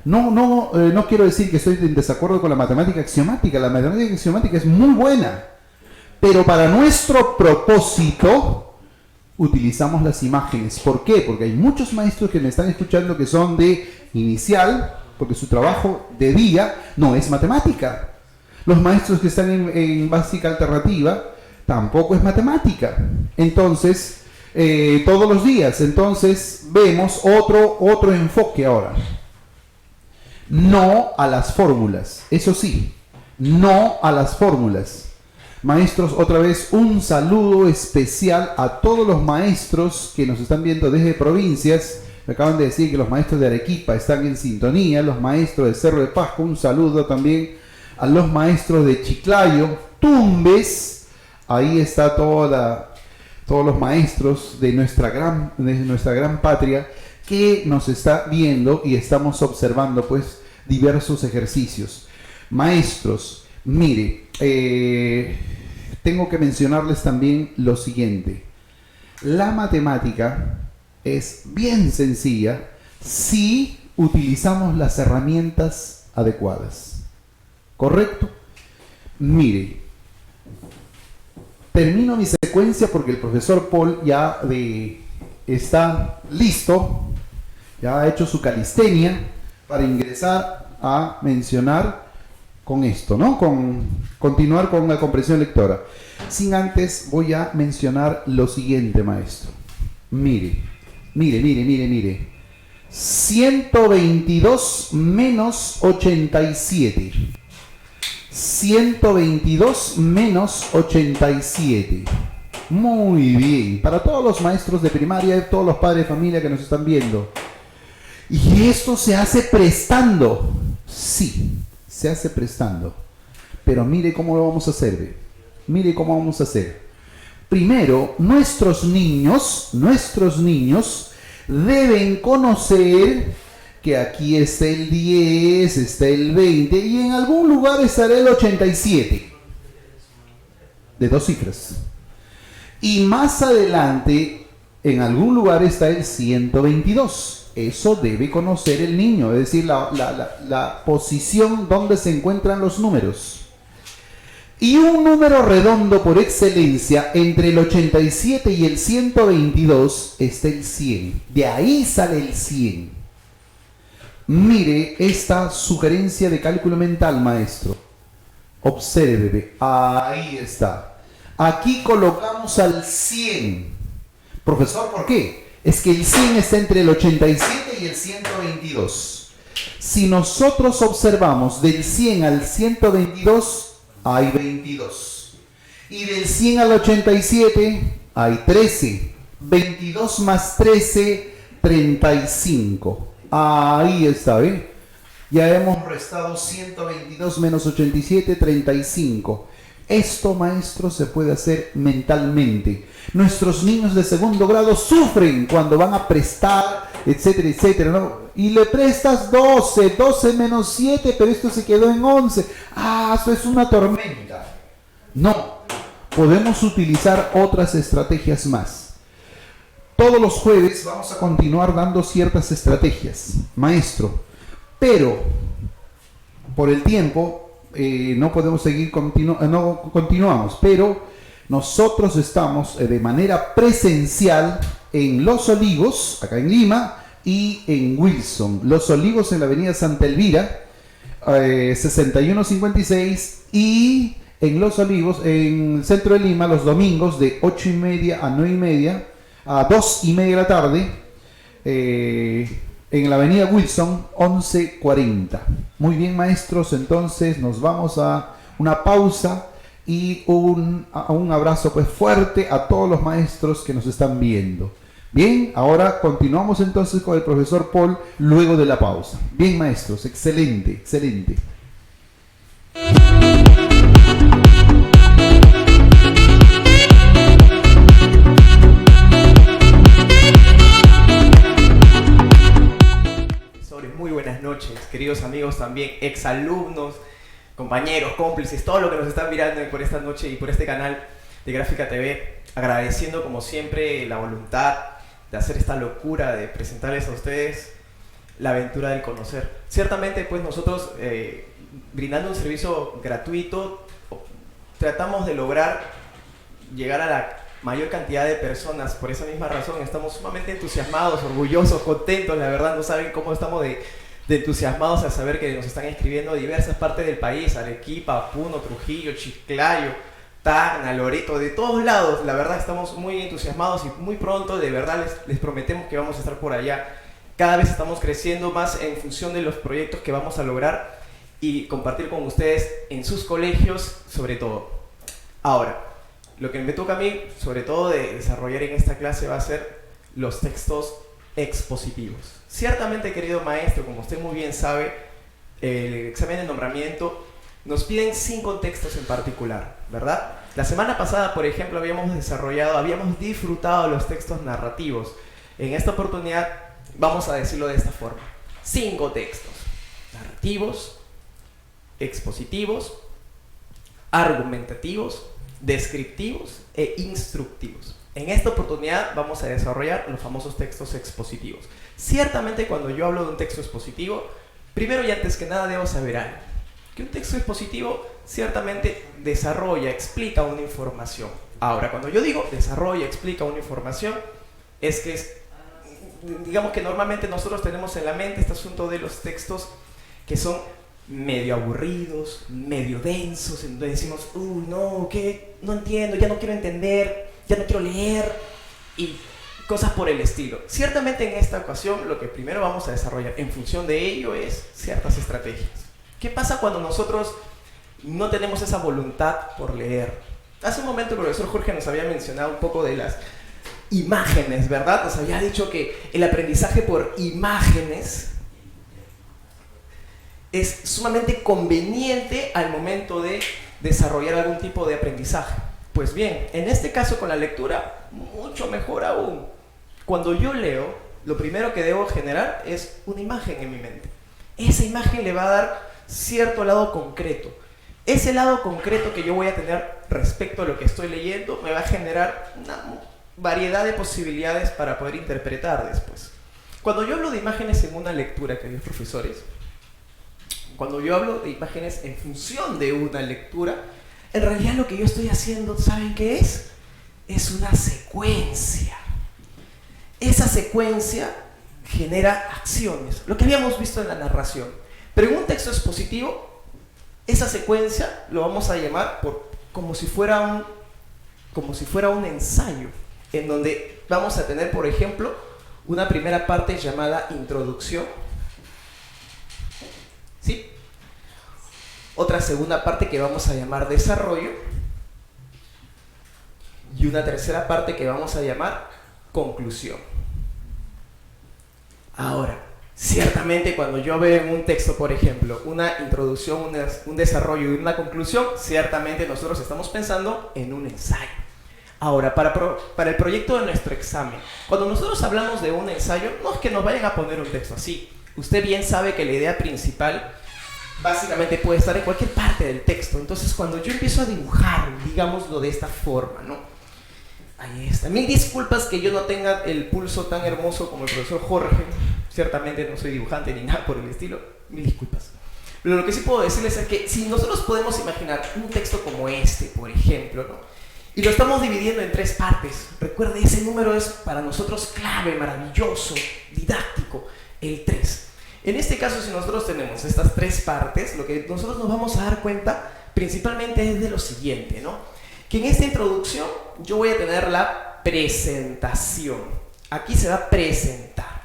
B: No quiero decir que estoy en desacuerdo con la matemática axiomática. La matemática axiomática es muy buena, pero para nuestro propósito utilizamos las imágenes. ¿Por qué? Porque hay muchos maestros que me están escuchando que son de inicial, porque su trabajo de día no es matemática. Los maestros que están en básica alternativa tampoco es matemática. Entonces, todos los días, entonces vemos otro enfoque ahora. No a las fórmulas, eso sí, no a las fórmulas. Maestros, otra vez un saludo especial a todos los maestros que nos están viendo desde provincias. Me acaban de decir que los maestros de Arequipa están en sintonía, los maestros de Cerro de Pasco, un saludo también a los maestros de Chiclayo, Tumbes, ahí está todos los maestros de nuestra gran patria que nos está viendo y estamos observando pues diversos ejercicios. Maestros, mire, tengo que mencionarles también lo siguiente. La matemática es bien sencilla si utilizamos las herramientas adecuadas. ¿Correcto? Mire, termino mi secuencia porque el profesor Paul ya está listo, ya ha hecho su calistenia para ingresar a mencionar con esto, ¿no? Continuar con la comprensión lectora. Sin antes voy a mencionar lo siguiente, maestro. Mire. 122 menos 87. 122 menos 87. Muy bien. Para todos los maestros de primaria, todos los padres de familia que nos están viendo. ¿Y esto se hace prestando? Sí, se hace prestando. Pero mire cómo lo vamos a hacer. ¿Ve? Mire cómo vamos a hacer. Primero, nuestros niños deben conocer que aquí está el 10, está el 20 y en algún lugar estará el 87. De 2 cifras. Y más adelante, en algún lugar está el 122. Eso debe conocer el niño, es decir, la posición donde se encuentran los números. Y un número redondo por excelencia, entre el 87 y el 122, está el 100. De ahí sale el 100. Mire esta sugerencia de cálculo mental, maestro. Observe, ahí está. Aquí colocamos al 100. Profesor, ¿por qué? Es que el 100 está entre el 87 y el 122. Si nosotros observamos del 100 al 122, hay 22. Y del 100 al 87 hay 13. 22 más 13, 35. Ahí está, ¿eh? Ya hemos restado 122 menos 87, 35. Esto, maestro, se puede hacer mentalmente. Nuestros niños de segundo grado sufren cuando van a prestar, etcétera, etcétera, ¿no? Y le prestas 12, 12 menos 7, pero esto se quedó en 11. Ah, eso es una tormenta. No, podemos utilizar otras estrategias más. Todos los jueves vamos a continuar dando ciertas estrategias, maestro. Pero, por el tiempo, no podemos seguir, no continuamos, pero nosotros estamos de manera presencial en Los Olivos, acá en Lima, y en Wilson. Los Olivos en la avenida Santa Elvira, 6156, y en Los Olivos, en el centro de Lima, los domingos de 8:30 a 9:30, a 2:30 de la tarde, en la avenida Wilson, 1140. Muy bien, maestros, entonces nos vamos a una pausa y un abrazo pues fuerte a todos los maestros que nos están viendo. Bien, ahora continuamos entonces con el profesor Paul luego de la pausa. Bien, maestros, excelente, excelente.
A: Muy buenas noches, queridos amigos también, exalumnos, compañeros, cómplices, todo lo que nos están mirando por esta noche y por este canal de Gráfica TV, agradeciendo como siempre la voluntad de hacer esta locura de presentarles a ustedes la aventura del conocer. Ciertamente pues nosotros brindando un servicio gratuito tratamos de lograr llegar a la mayor cantidad de personas. Por esa misma razón estamos sumamente entusiasmados, orgullosos, contentos. La verdad no saben cómo estamos de entusiasmados al saber que nos están escribiendo diversas partes del país: Arequipa, Puno, Trujillo, Chiclayo, Tacna, Loreto, de todos lados. La verdad estamos muy entusiasmados y muy pronto de verdad les prometemos que vamos a estar por allá. Cada vez estamos creciendo más en función de los proyectos que vamos a lograr y compartir con ustedes en sus colegios sobre todo. Ahora, lo que me toca a mí, sobre todo de desarrollar en esta clase, va a ser los textos expositivos. Ciertamente, querido maestro, como usted muy bien sabe, el examen de nombramiento nos piden 5 textos en particular, ¿verdad? La semana pasada, por ejemplo, habíamos disfrutado los textos narrativos. En esta oportunidad vamos a decirlo de esta forma: 5 textos narrativos, expositivos, argumentativos, descriptivos e instructivos. En esta oportunidad vamos a desarrollar los famosos textos expositivos. Ciertamente cuando yo hablo de un texto expositivo, primero y antes que nada debo saber algo. Que un texto expositivo ciertamente desarrolla, explica una información. Ahora, cuando yo digo desarrolla, explica una información, digamos que normalmente nosotros tenemos en la mente este asunto de los textos que son medio aburridos, medio densos, en donde decimos, no, ¿qué? No entiendo, ya no quiero entender, ya no quiero leer, y cosas por el estilo. Ciertamente en esta ocasión lo que primero vamos a desarrollar en función de ello es ciertas estrategias. ¿Qué pasa cuando nosotros no tenemos esa voluntad por leer? Hace un momento el profesor Jorge nos había mencionado un poco de las imágenes, ¿verdad? Nos había dicho que el aprendizaje por imágenes es sumamente conveniente al momento de desarrollar algún tipo de aprendizaje. Pues bien, en este caso con la lectura, mucho mejor aún. Cuando yo leo, lo primero que debo generar es una imagen en mi mente. Esa imagen le va a dar cierto lado concreto. Ese lado concreto que yo voy a tener respecto a lo que estoy leyendo me va a generar una variedad de posibilidades para poder interpretar después. Cuando yo hablo de imágenes en una lectura, queridos profesores, cuando yo hablo de imágenes en función de una lectura, en realidad lo que yo estoy haciendo, ¿saben qué es? Es una secuencia. Esa secuencia genera acciones, lo que habíamos visto en la narración. Pero en un texto expositivo, esa secuencia lo vamos a llamar como si fuera un ensayo, en donde vamos a tener, por ejemplo, una primera parte llamada introducción, ¿sí? Otra segunda parte que vamos a llamar desarrollo y una tercera parte que vamos a llamar conclusión. Ahora, Ciertamente cuando yo veo en un texto, por ejemplo, una introducción, un desarrollo y una conclusión, ciertamente nosotros estamos pensando en un ensayo. Ahora, para el proyecto de nuestro examen, cuando nosotros hablamos de un ensayo, no es que nos vayan a poner un texto así. Usted bien sabe que la idea principal básicamente puede estar en cualquier parte del texto. Entonces, cuando yo empiezo a dibujar, digámoslo de esta forma, ¿no? Ahí está. Mil disculpas que yo no tenga el pulso tan hermoso como el profesor Jorge. Ciertamente no soy dibujante ni nada por el estilo. Mil disculpas. Pero lo que sí puedo decirles es que si nosotros podemos imaginar un texto como este, por ejemplo, ¿no? Y lo estamos dividiendo en 3 partes. Recuerde, ese número es para nosotros clave, maravilloso, didáctico, el 3. En este caso, si nosotros tenemos estas 3 partes, lo que nosotros nos vamos a dar cuenta principalmente es de lo siguiente, ¿no? Que en esta introducción yo voy a tener la presentación. Aquí se va a presentar.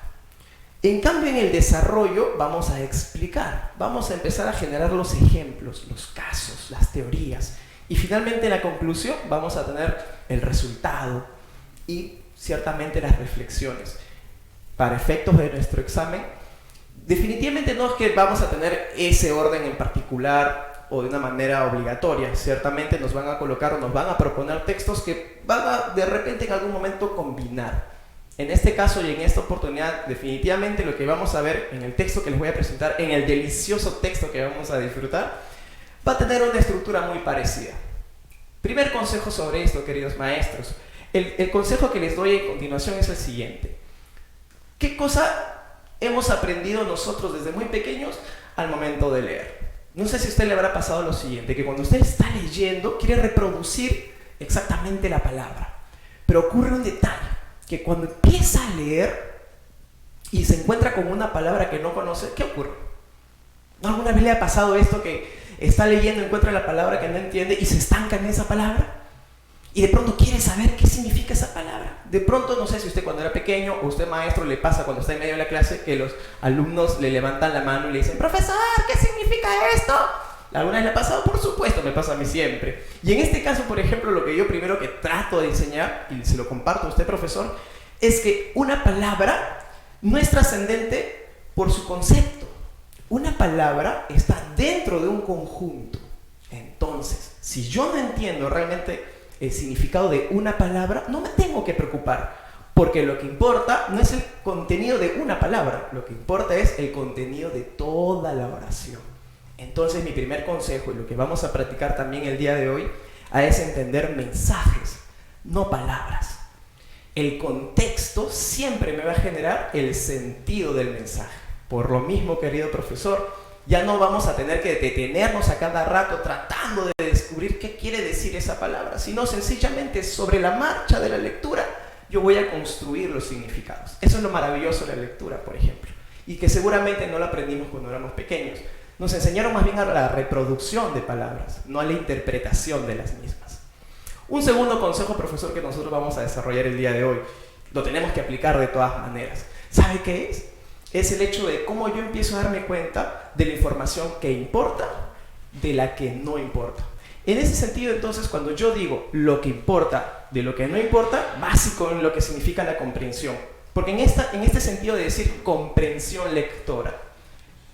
A: En cambio, en el desarrollo vamos a explicar. Vamos a empezar a generar los ejemplos, los casos, las teorías. Y finalmente en la conclusión vamos a tener el resultado y ciertamente las reflexiones. Para efectos de nuestro examen, definitivamente no es que vamos a tener ese orden en particular o de una manera obligatoria. Ciertamente nos van a colocar o nos van a proponer textos que van a de repente en algún momento combinar. En este caso y en esta oportunidad, definitivamente lo que vamos a ver en el texto que les voy a presentar, en el delicioso texto que vamos a disfrutar, va a tener una estructura muy parecida. Primer consejo sobre esto, queridos maestros. El consejo que les doy a continuación es el siguiente. ¿Qué cosa hemos aprendido nosotros desde muy pequeños al momento de leer? No sé si a usted le habrá pasado lo siguiente, que cuando usted está leyendo, quiere reproducir exactamente la palabra. Pero ocurre un detalle, que cuando empieza a leer y se encuentra con una palabra que no conoce, ¿qué ocurre? ¿Alguna vez le ha pasado esto que está leyendo, encuentra la palabra que no entiende y se estanca en esa palabra? Y de pronto quiere saber qué significa esa palabra. De pronto, no sé si usted cuando era pequeño o usted maestro le pasa cuando está en medio de la clase que los alumnos le levantan la mano y le dicen: profesor, ¿qué significa esto? ¿Alguna vez le ha pasado? Por supuesto, me pasa a mí siempre. Y en este caso, por ejemplo, lo que yo primero que trato de enseñar, y se lo comparto a usted, profesor, es que una palabra no es trascendente por su concepto. Una palabra está dentro de un conjunto. Entonces, si yo no entiendo realmente el significado de una palabra, no me tengo que preocupar, porque lo que importa no es el contenido de una palabra, lo que importa es el contenido de toda la oración. Entonces, mi primer consejo, y lo que vamos a practicar también el día de hoy, es entender mensajes, no palabras. El contexto siempre me va a generar el sentido del mensaje. Por lo mismo, querido profesor, ya no vamos a tener que detenernos a cada rato tratando de descubrir qué quiere decir esa palabra, sino sencillamente sobre la marcha de la lectura yo voy a construir los significados. Eso es lo maravilloso de la lectura, por ejemplo, y que seguramente no lo aprendimos cuando éramos pequeños. Nos enseñaron más bien a la reproducción de palabras, no a la interpretación de las mismas. Un segundo consejo, profesor, que nosotros vamos a desarrollar el día de hoy, lo tenemos que aplicar de todas maneras. ¿Sabe qué es? Es el hecho de cómo yo empiezo a darme cuenta de la información que importa de la que no importa. En ese sentido, entonces, cuando yo digo lo que importa de lo que no importa, básico en lo que significa la comprensión. Porque en este sentido de decir comprensión lectora,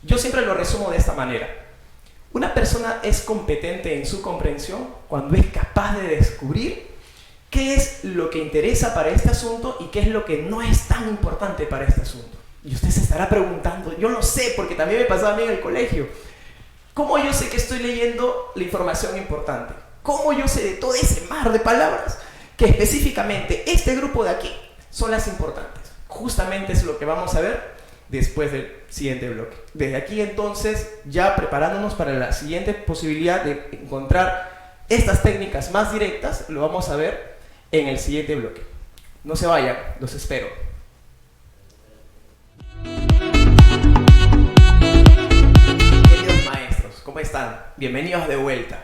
A: yo siempre lo resumo de esta manera. Una persona es competente en su comprensión cuando es capaz de descubrir qué es lo que interesa para este asunto y qué es lo que no es tan importante para este asunto. Y usted se estará preguntando, yo no sé, porque también me pasaba a mí en el colegio. ¿Cómo yo sé que estoy leyendo la información importante? ¿Cómo yo sé de todo ese mar de palabras que específicamente este grupo de aquí son las importantes? Justamente es lo que vamos a ver después del siguiente bloque. Desde aquí entonces, ya preparándonos para la siguiente posibilidad de encontrar estas técnicas más directas, lo vamos a ver en el siguiente bloque. No se vayan, los espero. ¿Cómo están? Bienvenidos de vuelta.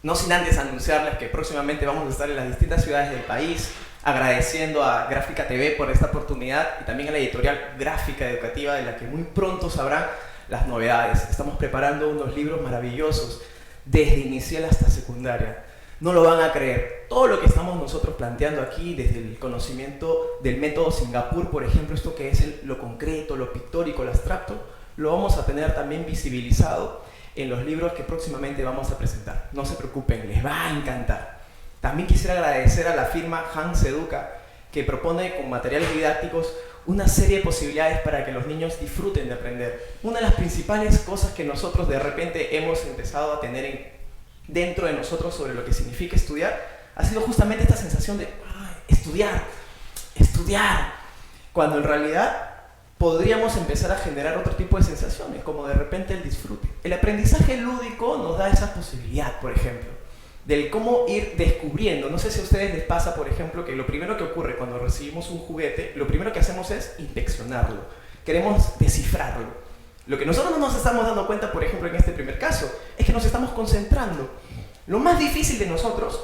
A: No sin antes anunciarles que próximamente vamos a estar en las distintas ciudades del país, agradeciendo a Gráfica TV por esta oportunidad y también a la editorial Gráfica Educativa, de la que muy pronto sabrán las novedades. Estamos preparando unos libros maravillosos, desde inicial hasta secundaria. No lo van a creer. Todo lo que estamos nosotros planteando aquí, desde el conocimiento del método Singapur, por ejemplo, esto que es lo concreto, lo pictórico, lo abstracto, lo vamos a tener también visibilizado en los libros que próximamente vamos a presentar. No se preocupen, les va a encantar. También quisiera agradecer a la firma Hans Educa, que propone con materiales didácticos una serie de posibilidades para que los niños disfruten de aprender. Una de las principales cosas que nosotros de repente hemos empezado a tener dentro de nosotros sobre lo que significa estudiar ha sido justamente esta sensación de estudiar, cuando en realidad podríamos empezar a generar otro tipo de sensaciones, como de repente el disfrute. El aprendizaje lúdico nos da esa posibilidad, por ejemplo, del cómo ir descubriendo. No sé si a ustedes les pasa, por ejemplo, que lo primero que ocurre cuando recibimos un juguete, lo primero que hacemos es inspeccionarlo. Queremos descifrarlo. Lo que nosotros no nos estamos dando cuenta, por ejemplo, en este primer caso, es que nos estamos concentrando. Lo más difícil de nosotros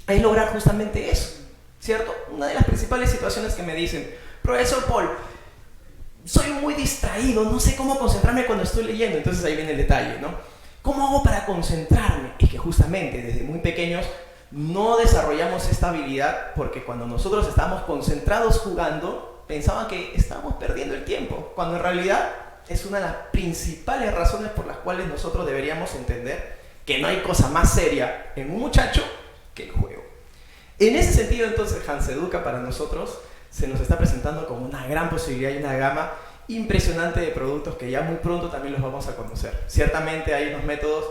A: es lograr justamente eso, ¿cierto? Una de las principales situaciones que me dicen, profesor Paul, soy muy distraído, no sé cómo concentrarme cuando estoy leyendo. Entonces ahí viene el detalle, ¿no? ¿Cómo hago para concentrarme? Es que justamente desde muy pequeños no desarrollamos esta habilidad porque cuando nosotros estábamos concentrados jugando, pensaban que estábamos perdiendo el tiempo, cuando en realidad es una de las principales razones por las cuales nosotros deberíamos entender que no hay cosa más seria en un muchacho que el juego. En ese sentido, entonces, Hans Educa para nosotros se nos está presentando como una gran posibilidad y una gama impresionante de productos que ya muy pronto también los vamos a conocer. Ciertamente hay unos métodos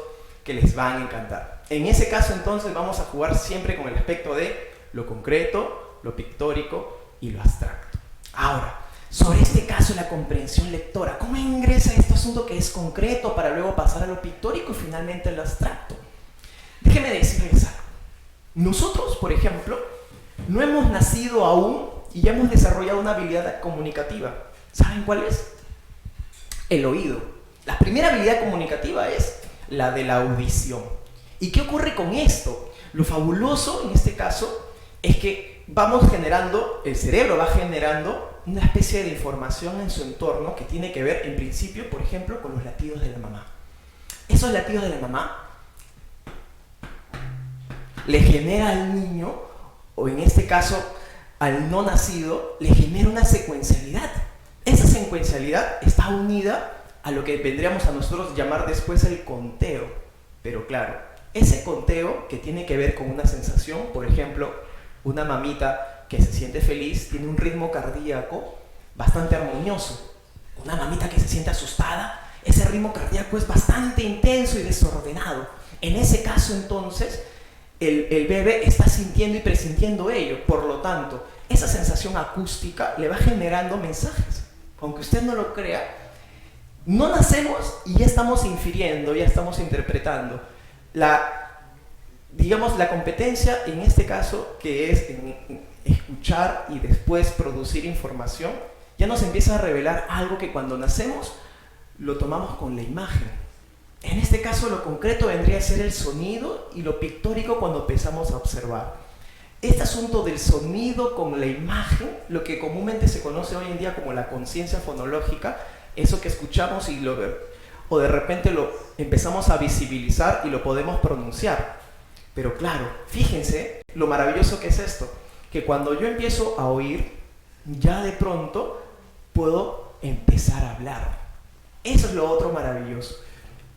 A: que les van a encantar. En ese caso, entonces, vamos a jugar siempre con el aspecto de lo concreto, lo pictórico y lo abstracto. Ahora, sobre este caso, la comprensión lectora, ¿cómo ingresa este asunto que es concreto para luego pasar a lo pictórico y finalmente a lo abstracto? Déjenme decirles algo. Nosotros, por ejemplo, no hemos nacido aún y ya hemos desarrollado una habilidad comunicativa. ¿Saben cuál es? El oído. La primera habilidad comunicativa es la de la audición. ¿Y qué ocurre con esto? Lo fabuloso en este caso es que vamos generando, el cerebro va generando una especie de información en su entorno que tiene que ver, en principio, por ejemplo, con los latidos de la mamá. Esos latidos de la mamá le genera al niño, o en este caso al no nacido, le genera una secuencialidad. Esa secuencialidad está unida a lo que vendríamos a nosotros llamar después el conteo. Pero claro, ese conteo que tiene que ver con una sensación, por ejemplo, una mamita que se siente feliz tiene un ritmo cardíaco bastante armonioso. Una mamita que se siente asustada, ese ritmo cardíaco es bastante intenso y desordenado. En ese caso, entonces, el bebé está sintiendo y presintiendo ello. Por lo tanto, esa sensación acústica le va generando mensajes. Aunque usted no lo crea, no nacemos y ya estamos infiriendo, ya estamos interpretando. Digamos, la competencia en este caso, que es en escuchar y después producir información, ya nos empieza a revelar algo que cuando nacemos lo tomamos con la imagen. En este caso, lo concreto vendría a ser el sonido y lo pictórico cuando empezamos a observar. Este asunto del sonido con la imagen, lo que comúnmente se conoce hoy en día como la conciencia fonológica, eso que escuchamos o de repente lo empezamos a visibilizar y lo podemos pronunciar. Pero claro, fíjense lo maravilloso que es esto, que cuando yo empiezo a oír, ya de pronto puedo empezar a hablar. Eso es lo otro maravilloso.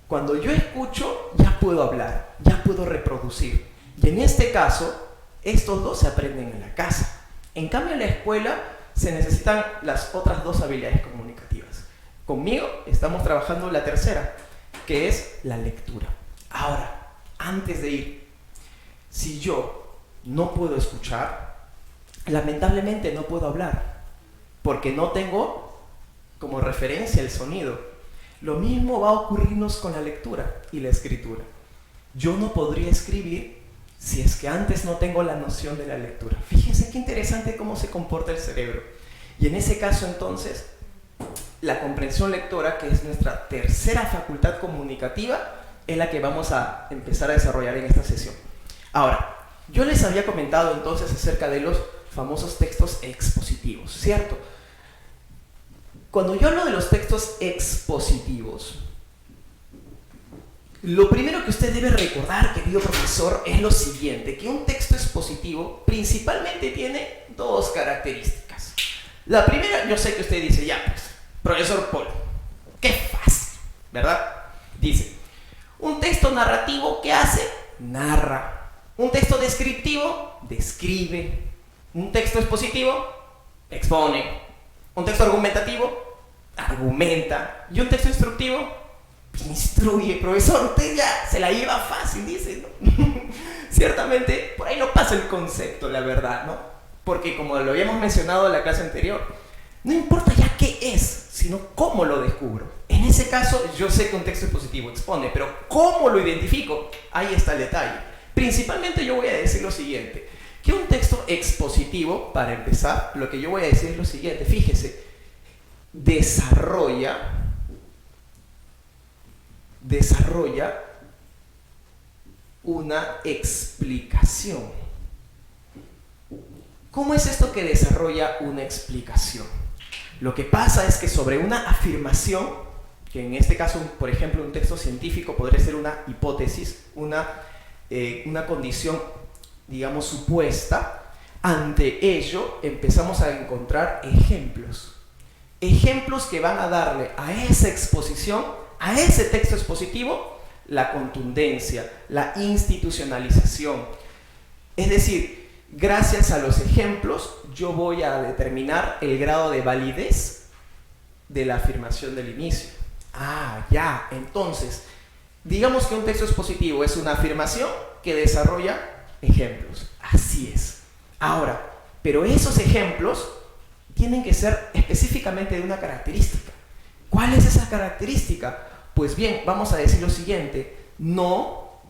A: Cuando yo escucho, ya puedo hablar, ya puedo reproducir. Y en este caso, estos dos se aprenden en la casa. En cambio, en la escuela se necesitan las otras dos habilidades comunicativas. Conmigo estamos trabajando la tercera, que es la lectura. Ahora, antes de ir, si yo no puedo escuchar, lamentablemente no puedo hablar, porque no tengo como referencia el sonido. Lo mismo va a ocurrirnos con la lectura y la escritura. Yo no podría escribir si es que antes no tengo la noción de la lectura. Fíjense qué interesante cómo se comporta el cerebro. Y en ese caso, entonces, la comprensión lectora, que es nuestra tercera facultad comunicativa, es la que vamos a empezar a desarrollar en esta sesión. Ahora, yo les había comentado entonces acerca de los famosos textos expositivos, ¿cierto? Cuando yo hablo de los textos expositivos, Lo primero que usted debe recordar, querido profesor, es lo siguiente, que un texto expositivo principalmente tiene dos características. La primera, yo sé que usted dice, ya pues, profesor Paul, qué fácil, ¿verdad? Dice, un texto narrativo, ¿qué hace? Narra. Un texto descriptivo, describe. Un texto expositivo, expone. Un texto argumentativo, argumenta. Y un texto instructivo, instruye. Profesor, usted ya se la lleva fácil, dice, ¿no? Ciertamente, por ahí no pasa el concepto, la verdad, ¿no? Porque como lo habíamos mencionado en la clase anterior, no importa ya qué es, sino cómo lo descubro. En ese caso, yo sé que un texto expositivo expone, pero ¿cómo lo identifico? Ahí está el detalle. Principalmente yo voy a decir lo siguiente, que un texto expositivo, para empezar, lo que yo voy a decir es lo siguiente, fíjese, desarrolla una explicación. ¿Cómo es esto que desarrolla una explicación? Lo que pasa es que sobre una afirmación, que en este caso, por ejemplo, un texto científico podría ser una hipótesis, una condición, digamos, supuesta, ante ello empezamos a encontrar ejemplos. Ejemplos que van a darle a esa exposición, a ese texto expositivo, la contundencia, la institucionalización. Es decir, gracias a los ejemplos, yo voy a determinar el grado de validez de la afirmación del inicio. Ah, ya, entonces, digamos que un texto expositivo es una afirmación que desarrolla ejemplos. Así es. Ahora, pero esos ejemplos tienen que ser específicamente de una característica. ¿Cuál es esa característica? Pues bien, vamos a decir lo siguiente, no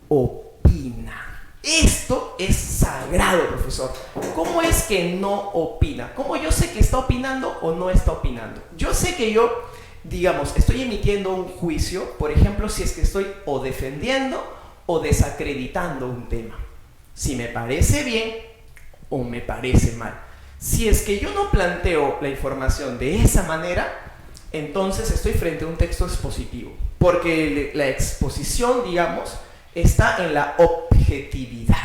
A: opina. Esto es sagrado, profesor. ¿Cómo es que no opina? ¿Cómo yo sé que está opinando o no está opinando? Yo sé que yo, digamos, estoy emitiendo un juicio, por ejemplo, si es que estoy o defendiendo o desacreditando un tema. Si me parece bien o me parece mal. Si es que yo no planteo la información de esa manera, entonces estoy frente a un texto expositivo. Porque la exposición, digamos, está en la objetividad.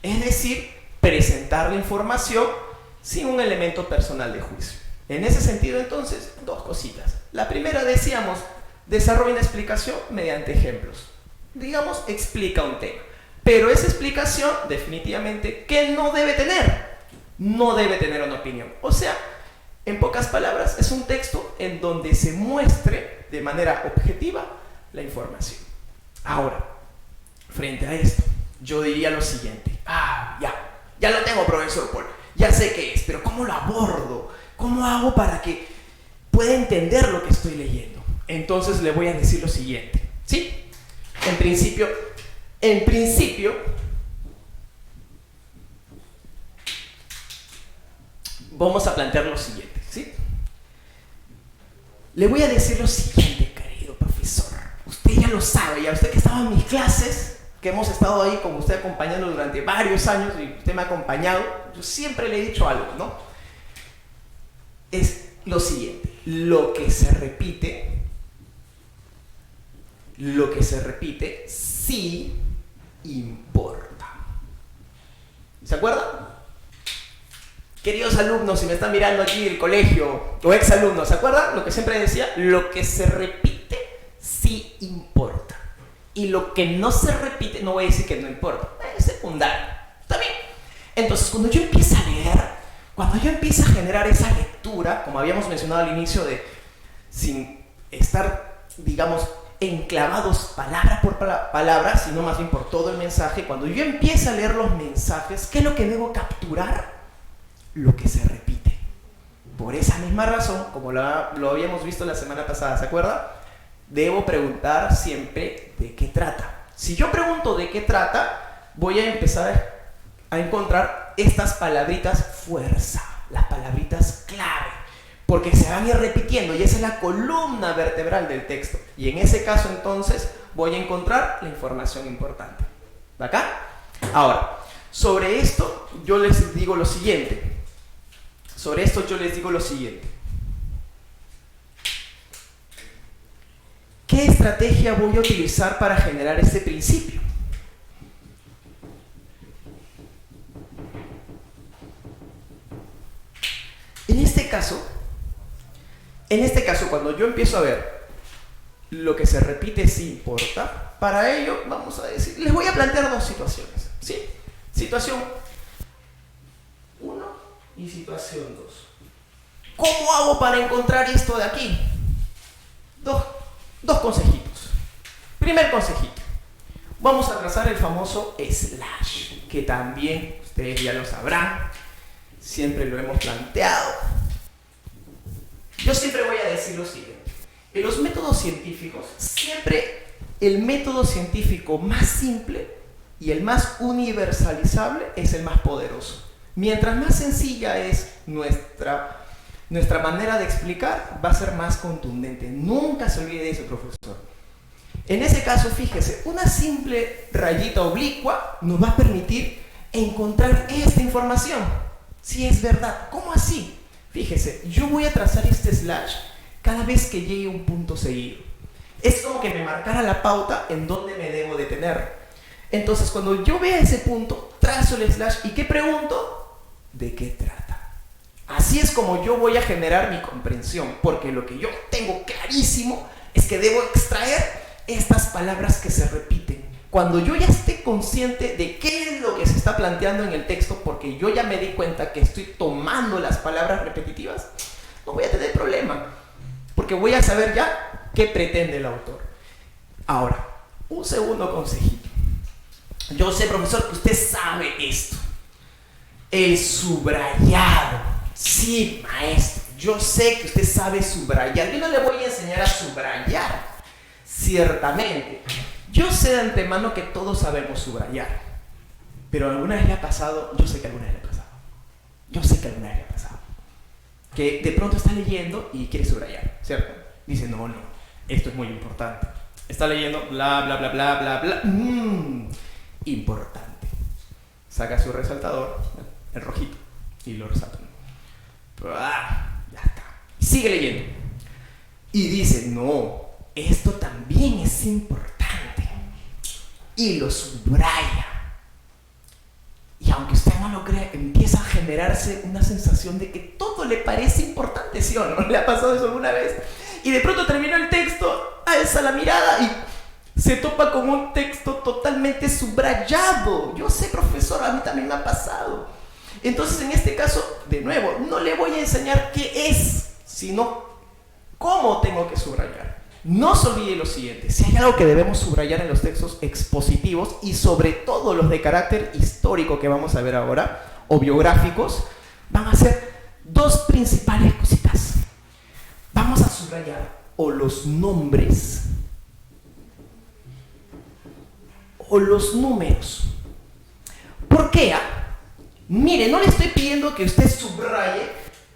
A: Es decir, presentar la información sin un elemento personal de juicio. En ese sentido, entonces, dos cositas. La primera, decíamos, desarrolla una explicación mediante ejemplos. Digamos, explica un tema. Pero esa explicación, definitivamente, ¿qué no debe tener? No debe tener una opinión. O sea, en pocas palabras, es un texto en donde se muestre de manera objetiva la información. Ahora, frente a esto, yo diría lo siguiente. Ya lo tengo, profesor Paul. Ya sé qué es, pero ¿cómo lo abordo? ¿Cómo hago para que pueda entender lo que estoy leyendo? Entonces le voy a decir lo siguiente. ¿Sí? En principio, vamos a plantear lo siguiente, ¿sí? Le voy a decir lo siguiente, querido profesor. Usted ya lo sabe, ya usted que estaba en mis clases, que hemos estado ahí con usted acompañando durante varios años y usted me ha acompañado, yo siempre le he dicho algo, ¿no? Es lo siguiente, lo que se repite sí importa. ¿Se acuerdan? Queridos alumnos, si me están mirando aquí del colegio, o exalumnos, ¿se acuerdan? Lo que siempre decía, lo que se repite sí importa. Y lo que no se repite, no voy a decir que no importa, es secundario. ¿Está bien? Entonces, cuando yo empiezo a leer, cuando yo empiezo a generar esa lectura, como habíamos mencionado al inicio, de sin estar, digamos, enclavados palabra por palabra, sino más bien por todo el mensaje, cuando yo empiezo a leer los mensajes, ¿qué es lo que debo capturar? Lo que se repite. Por esa misma razón, como lo habíamos visto la semana pasada, ¿se acuerda? Debo preguntar siempre de qué trata. Si yo pregunto de qué trata, voy a empezar a encontrar estas palabritas fuerza, las palabritas clave, porque se van a ir repitiendo y esa es la columna vertebral del texto. Y en ese caso, entonces, voy a encontrar la información importante. ¿De acá? Ahora, sobre esto yo les digo lo siguiente. ¿qué estrategia voy a utilizar para generar este principio? En este caso, cuando yo empiezo a ver lo que se repite sí importa, para ello vamos a decir, les voy a plantear dos situaciones, ¿sí? Situación 1 y situación 2. ¿Cómo hago para encontrar esto de aquí? Dos consejitos. Primer consejito. Vamos a trazar el famoso slash, que también ustedes ya lo sabrán. Siempre lo hemos planteado. Yo siempre voy a decir lo siguiente. En los métodos científicos, siempre el método científico más simple y el más universalizable es el más poderoso. Mientras más sencilla es nuestra manera de explicar, va a ser más contundente. Nunca se olvide de eso, profesor. En ese caso, fíjese, una simple rayita oblicua nos va a permitir encontrar esta información. Si es verdad, ¿cómo así? Fíjese, yo voy a trazar este slash cada vez que llegue a un punto seguido. Es como que me marcara la pauta en donde me debo detener. Entonces, cuando yo vea ese punto, trazo el slash y ¿qué pregunto? ¿De qué trata? Así es como yo voy a generar mi comprensión, porque lo que yo tengo clarísimo es que debo extraer estas palabras que se repiten. Cuando yo ya esté consciente de qué es lo que se está planteando en el texto, porque yo ya me di cuenta que estoy tomando las palabras repetitivas, no voy a tener problema, porque voy a saber ya qué pretende el autor. Ahora, un segundo consejito. Yo sé, profesor, que usted sabe esto. El subrayado. Sí, maestro, yo sé que usted sabe subrayar. Yo no le voy a enseñar a subrayar, ciertamente. Yo sé de antemano que todos sabemos subrayar, pero alguna vez le ha pasado, yo sé que alguna vez le ha pasado, que de pronto está leyendo y quiere subrayar, ¿cierto? Dice, no, esto es muy importante. Está leyendo, bla, bla, bla, bla, bla, bla, importante. Saca su resaltador, el rojito, y lo resalta. Ya está. Sigue leyendo. Y dice, no, esto también es importante. Y lo subraya. Y aunque usted no lo crea, empieza a generarse una sensación de que todo le parece importante, ¿sí o no? ¿Le ha pasado eso alguna vez? Y de pronto termina el texto, alza la mirada y se topa con un texto totalmente subrayado. Yo sé, profesor, a mí también me ha pasado. Entonces, en este caso, de nuevo, no le voy a enseñar qué es, sino cómo tengo que subrayar. No se olvide lo siguiente, si hay algo que debemos subrayar en los textos expositivos y sobre todo los de carácter histórico que vamos a ver ahora, o biográficos, van a ser dos principales cositas. Vamos a subrayar o los nombres o los números. ¿Por qué? Mire, no le estoy pidiendo que usted subraye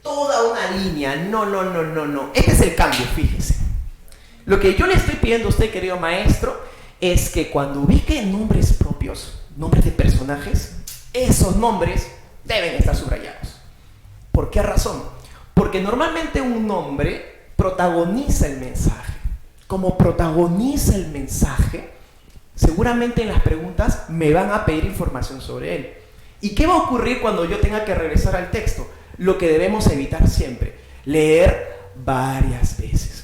A: toda una línea, no. Este es el cambio, fíjese. Lo que yo le estoy pidiendo a usted, querido maestro, es que cuando ubique nombres propios, nombres de personajes, esos nombres deben estar subrayados. ¿Por qué razón? Porque normalmente un nombre protagoniza el mensaje. Como protagoniza el mensaje, seguramente en las preguntas me van a pedir información sobre él. ¿Y qué va a ocurrir cuando yo tenga que regresar al texto? Lo que debemos evitar siempre, leer varias veces.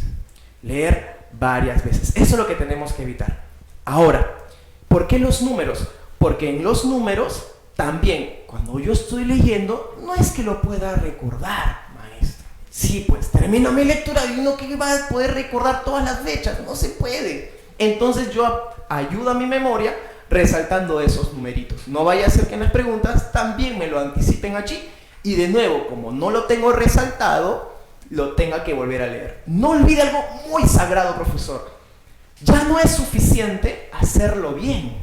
A: Eso es lo que tenemos que evitar. Ahora, ¿por qué los números? Porque en los números también, cuando yo estoy leyendo, no es que lo pueda recordar, maestro. Sí, pues termino mi lectura y uno que va a poder recordar todas las fechas, no se puede. Entonces yo ayudo a mi memoria resaltando esos numeritos. No vaya a ser que en las preguntas también me lo anticipen allí y de nuevo, como no lo tengo resaltado, lo tenga que volver a leer. No olvide algo muy sagrado, profesor. Ya no es suficiente hacerlo bien.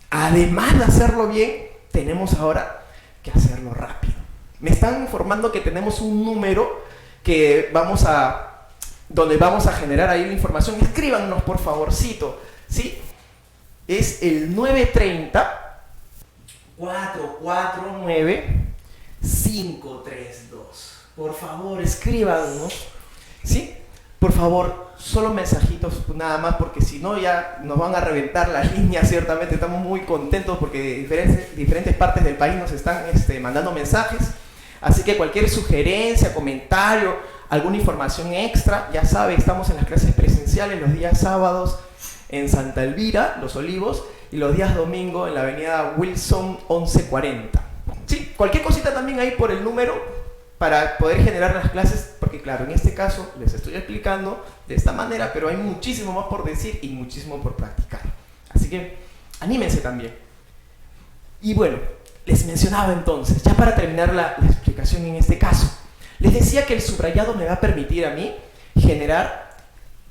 A: Además de hacerlo bien, tenemos ahora que hacerlo rápido. Me están informando que tenemos un número que donde vamos a generar ahí la información. Escríbanos, por favorcito, ¿sí? Es el 930 449 532. Por favor, escríbanos, ¿sí? Por favor, solo mensajitos nada más, porque si no ya nos van a reventar las líneas. Ciertamente estamos muy contentos porque de diferentes partes del país nos están mandando mensajes. Así que cualquier sugerencia, comentario, alguna información extra, ya sabe, estamos en las clases presenciales los días sábados en Santa Elvira, Los Olivos, y los días domingo en la avenida Wilson 1140. Sí, cualquier cosita también ahí por el número para poder generar las clases, porque claro, en este caso les estoy explicando de esta manera, pero hay muchísimo más por decir y muchísimo por practicar. Así que anímense también. Y bueno, les mencionaba entonces, ya para terminar la explicación en este caso, les decía que el subrayado me va a permitir a mí generar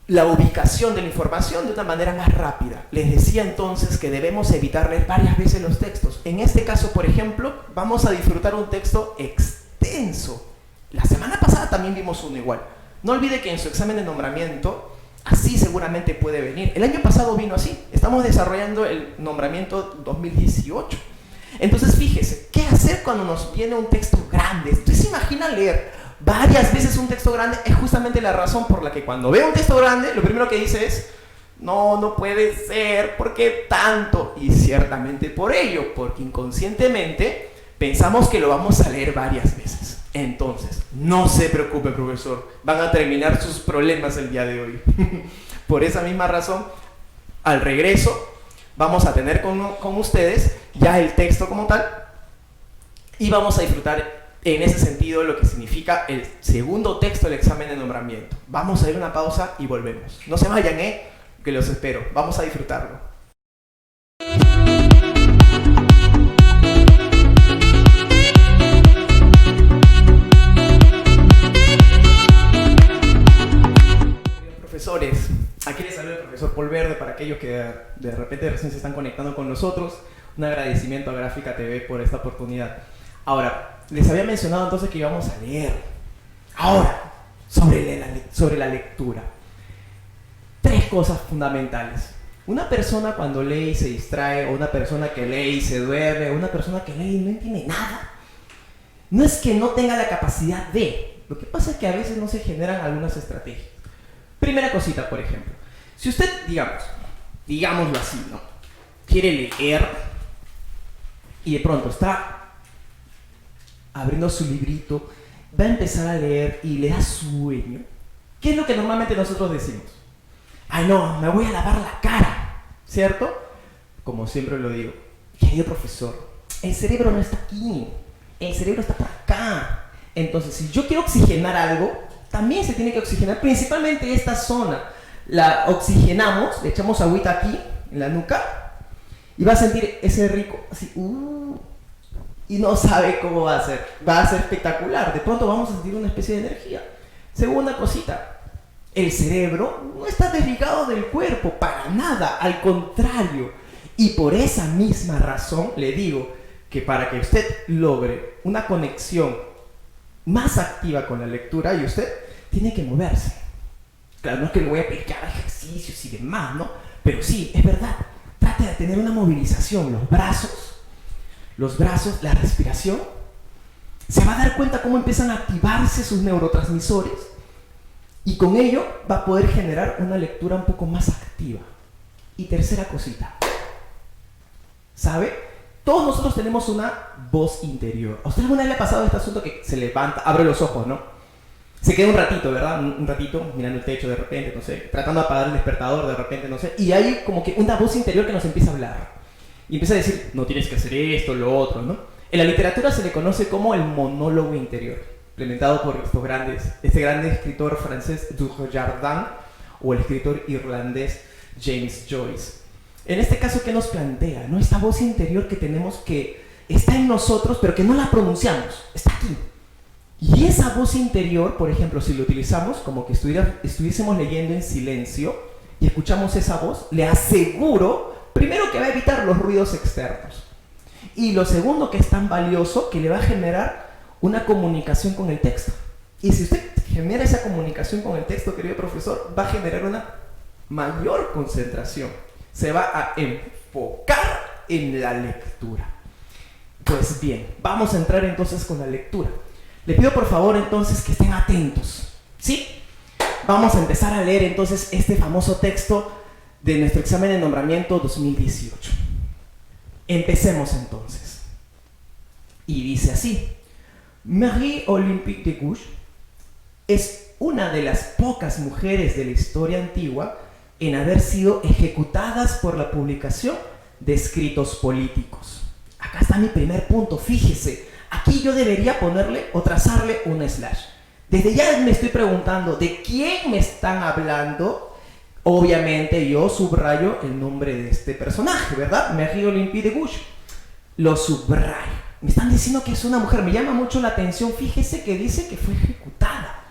A: la ubicación de la información de una manera más rápida. Les decía entonces que debemos evitar leer varias veces los textos. En este caso, por ejemplo, vamos a disfrutar un texto extenso. La semana pasada también vimos uno igual. No olvide que en su examen de nombramiento, así seguramente puede venir. El año pasado vino así. Estamos desarrollando el nombramiento 2018. Entonces, fíjese, ¿qué hacer cuando nos viene un texto grande? ¿Usted se imagina leer varias veces un texto grande? Es justamente la razón por la que cuando veo un texto grande, lo primero que dice es, no puede ser, ¿por qué tanto? Y ciertamente por ello, porque inconscientemente pensamos que lo vamos a leer varias veces. Entonces, no se preocupe, profesor, van a terminar sus problemas el día de hoy. Por esa misma razón, al regreso, vamos a tener con ustedes ya el texto como tal y vamos a disfrutar en ese sentido lo que significa el segundo texto del examen de nombramiento. Vamos a ir a una pausa y volvemos. No se vayan, que los espero. Vamos a disfrutarlo. Profesores, aquí les saluda el profesor Paul Verde para aquellos que de repente recién se están conectando con nosotros. Un agradecimiento a Gráfica TV por esta oportunidad. Ahora, les había mencionado entonces que íbamos a leer. Ahora, sobre la lectura. 3 cosas fundamentales. Una persona cuando lee y se distrae, o una persona que lee y se duerme, o una persona que lee y no entiende nada, no es que no tenga la capacidad de. Lo que pasa es que a veces no se generan algunas estrategias. Primera cosita, por ejemplo. Si usted, digámoslo así, ¿no? Quiere leer y de pronto está abriendo su librito, va a empezar a leer y le da sueño. ¿Qué es lo que normalmente nosotros decimos? Ay, no, me voy a lavar la cara, ¿cierto? Como siempre lo digo, querido profesor, el cerebro no está aquí, el cerebro está por acá. Entonces, si yo quiero oxigenar algo, también se tiene que oxigenar, principalmente esta zona. La oxigenamos, le echamos agüita aquí, en la nuca, y va a sentir ese rico, así, y no sabe cómo va a ser. Va a ser espectacular. De pronto vamos a sentir una especie de energía. Segunda cosita, el cerebro no está desligado del cuerpo, para nada, al contrario. Y por esa misma razón le digo que para que usted logre una conexión más activa con la lectura, y usted tiene que moverse. Claro, no es que le voy a aplicar ejercicios y demás, ¿no? Pero sí, es verdad, trate de tener una movilización, los brazos, la respiración. Se va a dar cuenta cómo empiezan a activarse sus neurotransmisores y con ello va a poder generar una lectura un poco más activa. Y tercera cosita, ¿sabe? Todos nosotros tenemos una voz interior. ¿A usted alguna vez le ha pasado este asunto que se levanta, abre los ojos, ¿no? Se queda un ratito, ¿verdad? Un ratito mirando el techo de repente, no sé, tratando de apagar el despertador de repente, no sé. Y hay como que una voz interior que nos empieza a hablar. Y empieza a decir, no tienes que hacer esto, lo otro, ¿no? En la literatura se le conoce como el monólogo interior, implementado por este gran escritor francés Dujardin o el escritor irlandés James Joyce. En este caso, ¿qué nos plantea? ¿No? Esta voz interior que tenemos que está en nosotros, pero que no la pronunciamos, está aquí. Y esa voz interior, por ejemplo, si lo utilizamos como que estuviésemos leyendo en silencio y escuchamos esa voz, le aseguro, primero, que va a evitar los ruidos externos. Y lo segundo, que es tan valioso, que le va a generar una comunicación con el texto. Y si usted genera esa comunicación con el texto, querido profesor, va a generar una mayor concentración. Se va a enfocar en la lectura. Pues bien, vamos a entrar entonces con la lectura. Le pido por favor entonces que estén atentos, ¿sí? Vamos a empezar a leer entonces este famoso texto de nuestro examen de nombramiento 2018. Empecemos entonces. Y dice así: Marie Olympique de Gouges es una de las pocas mujeres de la historia antigua en haber sido ejecutadas por la publicación de escritos políticos. Acá está mi primer punto, fíjese. Aquí yo debería ponerle o trazarle un slash. Desde ya me estoy preguntando, ¿de quién me están hablando? Obviamente yo subrayo el nombre de este personaje, ¿verdad? Marie Olympique de Gouges. Lo subrayo. Me están diciendo que es una mujer. Me llama mucho la atención. Fíjese que dice que fue ejecutada.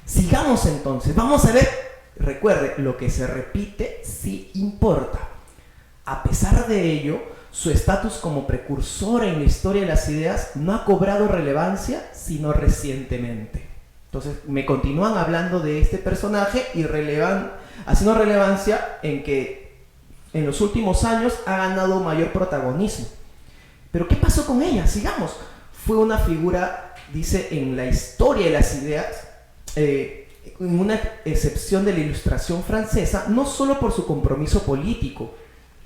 A: Sigamos entonces. Vamos a ver. Recuerde, lo que se repite sí importa. A pesar de ello, su estatus como precursora en la historia de las ideas no ha cobrado relevancia sino recientemente. Entonces me continúan hablando de este personaje y haciendo relevancia en que en los últimos años ha ganado mayor protagonismo. Pero ¿qué pasó con ella? Sigamos. Fue una figura, dice, en la historia de las ideas, en una excepción de la Ilustración francesa, no solo por su compromiso político,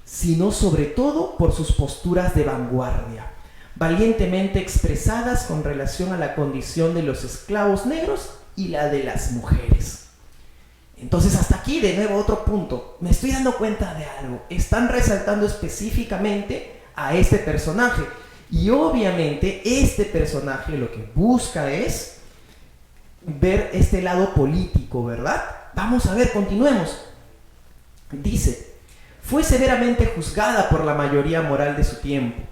A: sino sobre todo por sus posturas de vanguardia, valientemente expresadas con relación a la condición de los esclavos negros y la de las mujeres. Entonces hasta aquí de nuevo otro punto. Me estoy dando cuenta de algo. Están resaltando específicamente a este personaje. Y obviamente este personaje lo que busca es ver este lado político, ¿verdad? Vamos a ver, continuemos. Dice: fue severamente juzgada por la mayoría moral de su tiempo,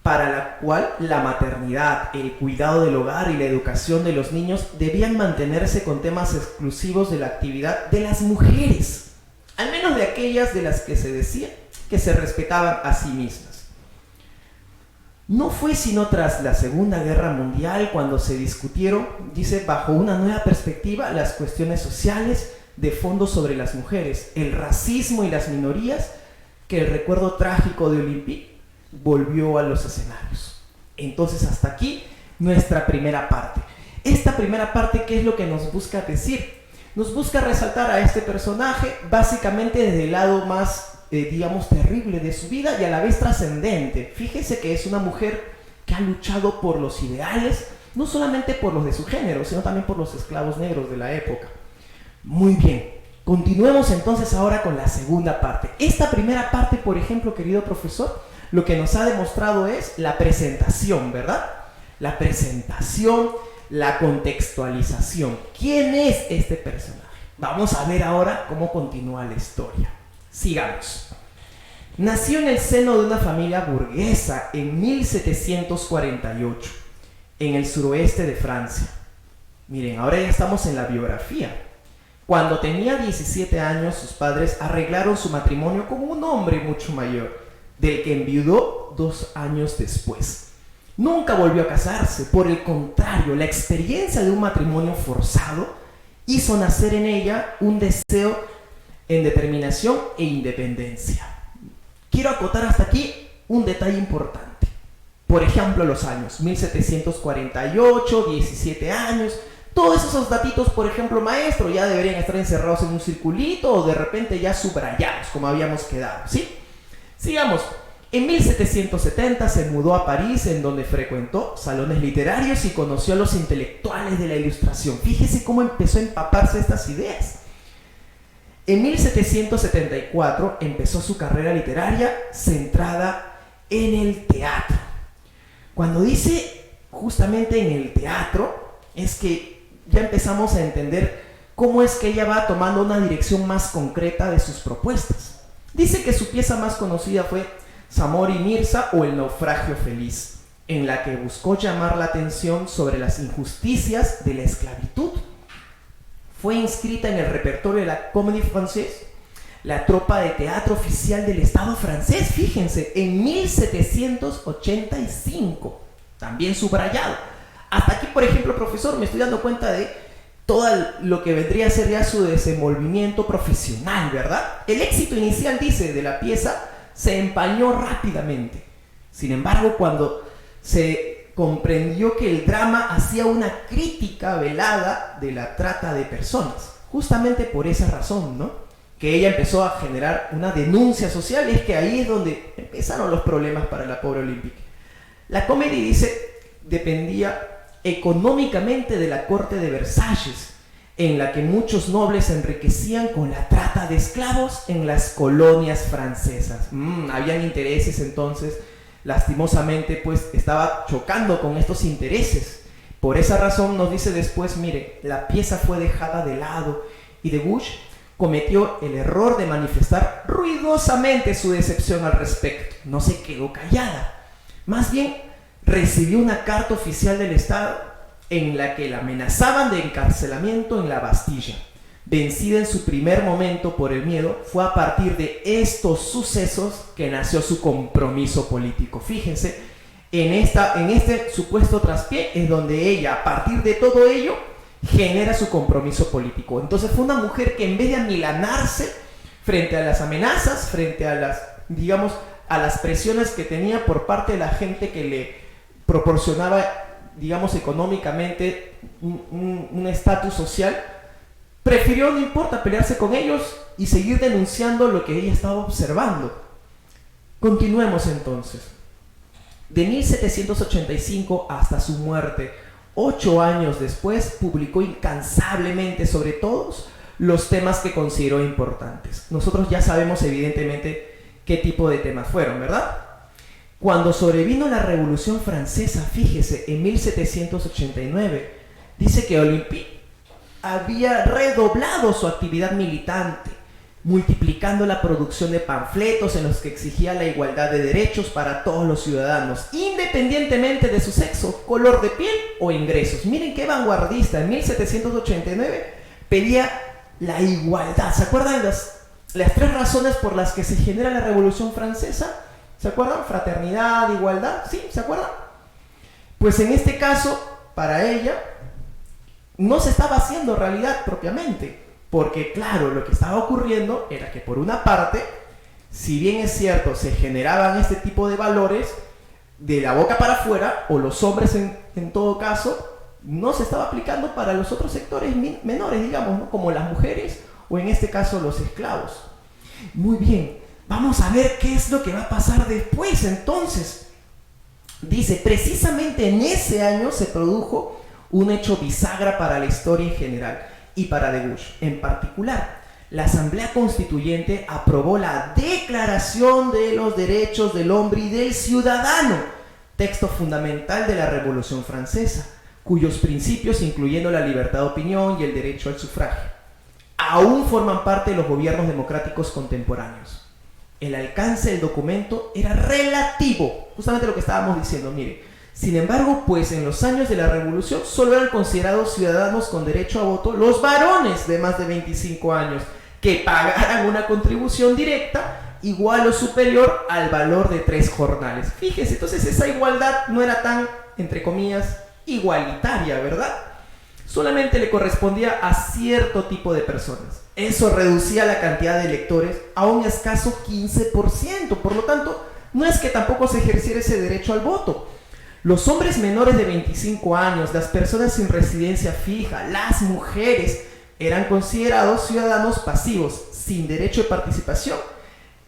A: para la cual la maternidad, el cuidado del hogar y la educación de los niños debían mantenerse con temas exclusivos de la actividad de las mujeres, al menos de aquellas de las que se decía que se respetaban a sí mismas. No fue sino tras la Segunda Guerra Mundial cuando se discutieron, dice, bajo una nueva perspectiva, las cuestiones sociales de fondo sobre las mujeres, el racismo y las minorías, que el recuerdo trágico de Olympique volvió a los escenarios. Entonces hasta aquí nuestra primera parte. Esta primera parte, ¿qué es lo que nos busca decir? Nos busca resaltar a este personaje básicamente desde el lado más digamos, terrible de su vida y a la vez trascendente. Fíjese que es una mujer que ha luchado por los ideales, no solamente por los de su género, sino también por los esclavos negros de la época. Muy bien, continuemos entonces ahora con la segunda parte. Esta primera parte, por ejemplo, querido profesor, lo que nos ha demostrado es la presentación, ¿verdad? La presentación, la contextualización. ¿Quién es este personaje? Vamos a ver ahora cómo continúa la historia. Sigamos. Nació en el seno de una familia burguesa en 1748, en el suroeste de Francia. Miren, ahora ya estamos en la biografía. Cuando tenía 17 años, sus padres arreglaron su matrimonio con un hombre mucho mayor, del que enviudó 2 años después. Nunca volvió a casarse, por el contrario, la experiencia de un matrimonio forzado hizo nacer en ella un deseo en determinación e independencia. Quiero acotar hasta aquí un detalle importante. Por ejemplo, los años 1748, 17 años, todos esos datitos, por ejemplo, maestro, ya deberían estar encerrados en un circulito o de repente ya subrayados, como habíamos quedado, ¿sí? Sigamos. En 1770 se mudó a París, en donde frecuentó salones literarios y conoció a los intelectuales de la Ilustración. Fíjese cómo empezó a empaparse de estas ideas. En 1774 empezó su carrera literaria centrada en el teatro. Cuando dice justamente en el teatro, es que ya empezamos a entender cómo es que ella va tomando una dirección más concreta de sus propuestas. Dice que su pieza más conocida fue Samor y Mirza o El naufragio feliz, en la que buscó llamar la atención sobre las injusticias de la esclavitud. Fue inscrita en el repertorio de la Comédie Française, la tropa de teatro oficial del Estado francés, fíjense, en 1785, también subrayado. Hasta aquí, por ejemplo, profesor, me estoy dando cuenta de todo lo que vendría a ser ya su desenvolvimiento profesional, ¿verdad? El éxito inicial, dice, de la pieza se empañó rápidamente. Sin embargo, cuando se comprendió que el drama hacía una crítica velada de la trata de personas. Justamente por esa razón, ¿no? Que ella empezó a generar una denuncia social, y es que ahí es donde empezaron los problemas para la pobre Olympique. La Comédie, dice, dependía económicamente de la corte de Versalles, en la que muchos nobles se enriquecían con la trata de esclavos en las colonias francesas. Habían intereses entonces, lastimosamente, pues estaba chocando con estos intereses. Por esa razón nos dice después, mire, la pieza fue dejada de lado y Debouche cometió el error de manifestar ruidosamente su decepción al respecto. No se quedó callada. Más bien, recibió una carta oficial del Estado en la que la amenazaban de encarcelamiento en la Bastilla. Vencida en su primer momento por el miedo, fue a partir de estos sucesos que nació su compromiso político. Fíjense, en este supuesto traspié es donde ella, a partir de todo ello, genera su compromiso político. Entonces fue una mujer que, en vez de amilanarse frente a las amenazas, frente a las, digamos, a las presiones que tenía por parte de la gente que le proporcionaba, digamos, económicamente un estatus social, prefirió, no importa, pelearse con ellos y seguir denunciando lo que ella estaba observando. Continuemos entonces. De 1785 hasta su muerte, 8 años después, publicó incansablemente sobre todos los temas que consideró importantes. Nosotros ya sabemos evidentemente qué tipo de temas fueron, ¿verdad? Cuando sobrevino la Revolución Francesa, fíjese, en 1789, dice que Olympique había redoblado su actividad militante, multiplicando la producción de panfletos en los que exigía la igualdad de derechos para todos los ciudadanos, independientemente de su sexo, color de piel o ingresos. Miren qué vanguardista, en 1789 pedía la igualdad. ¿Se acuerdan las 3 razones por las que se genera la Revolución Francesa? ¿Se acuerdan? Fraternidad, igualdad, ¿sí? ¿Se acuerdan? Pues en este caso, para ella, no se estaba haciendo realidad propiamente. Porque claro, lo que estaba ocurriendo era que por una parte, si bien es cierto, se generaban este tipo de valores de la boca para afuera, o los hombres en todo caso, no se estaba aplicando para los otros sectores menores, digamos, ¿no? Como las mujeres o en este caso los esclavos. Muy bien, vamos a ver qué es lo que va a pasar después entonces. Dice, precisamente en ese año se produjo un hecho bisagra para la historia en general. Y para Debouche en particular, la Asamblea Constituyente aprobó la Declaración de los Derechos del Hombre y del Ciudadano, texto fundamental de la Revolución Francesa, cuyos principios, incluyendo la libertad de opinión y el derecho al sufragio, aún forman parte de los gobiernos democráticos contemporáneos. El alcance del documento era relativo, justamente lo que estábamos diciendo, mire. Sin embargo, pues en los años de la Revolución solo eran considerados ciudadanos con derecho a voto los varones de más de 25 años que pagaran una contribución directa igual o superior al valor de 3 jornales. Fíjese, entonces esa igualdad no era tan, entre comillas, igualitaria, ¿verdad? Solamente le correspondía a cierto tipo de personas. Eso reducía la cantidad de electores a un escaso 15%. Por lo tanto, no es que tampoco se ejerciera ese derecho al voto. Los hombres menores de 25 años, las personas sin residencia fija, las mujeres, eran considerados ciudadanos pasivos, sin derecho de participación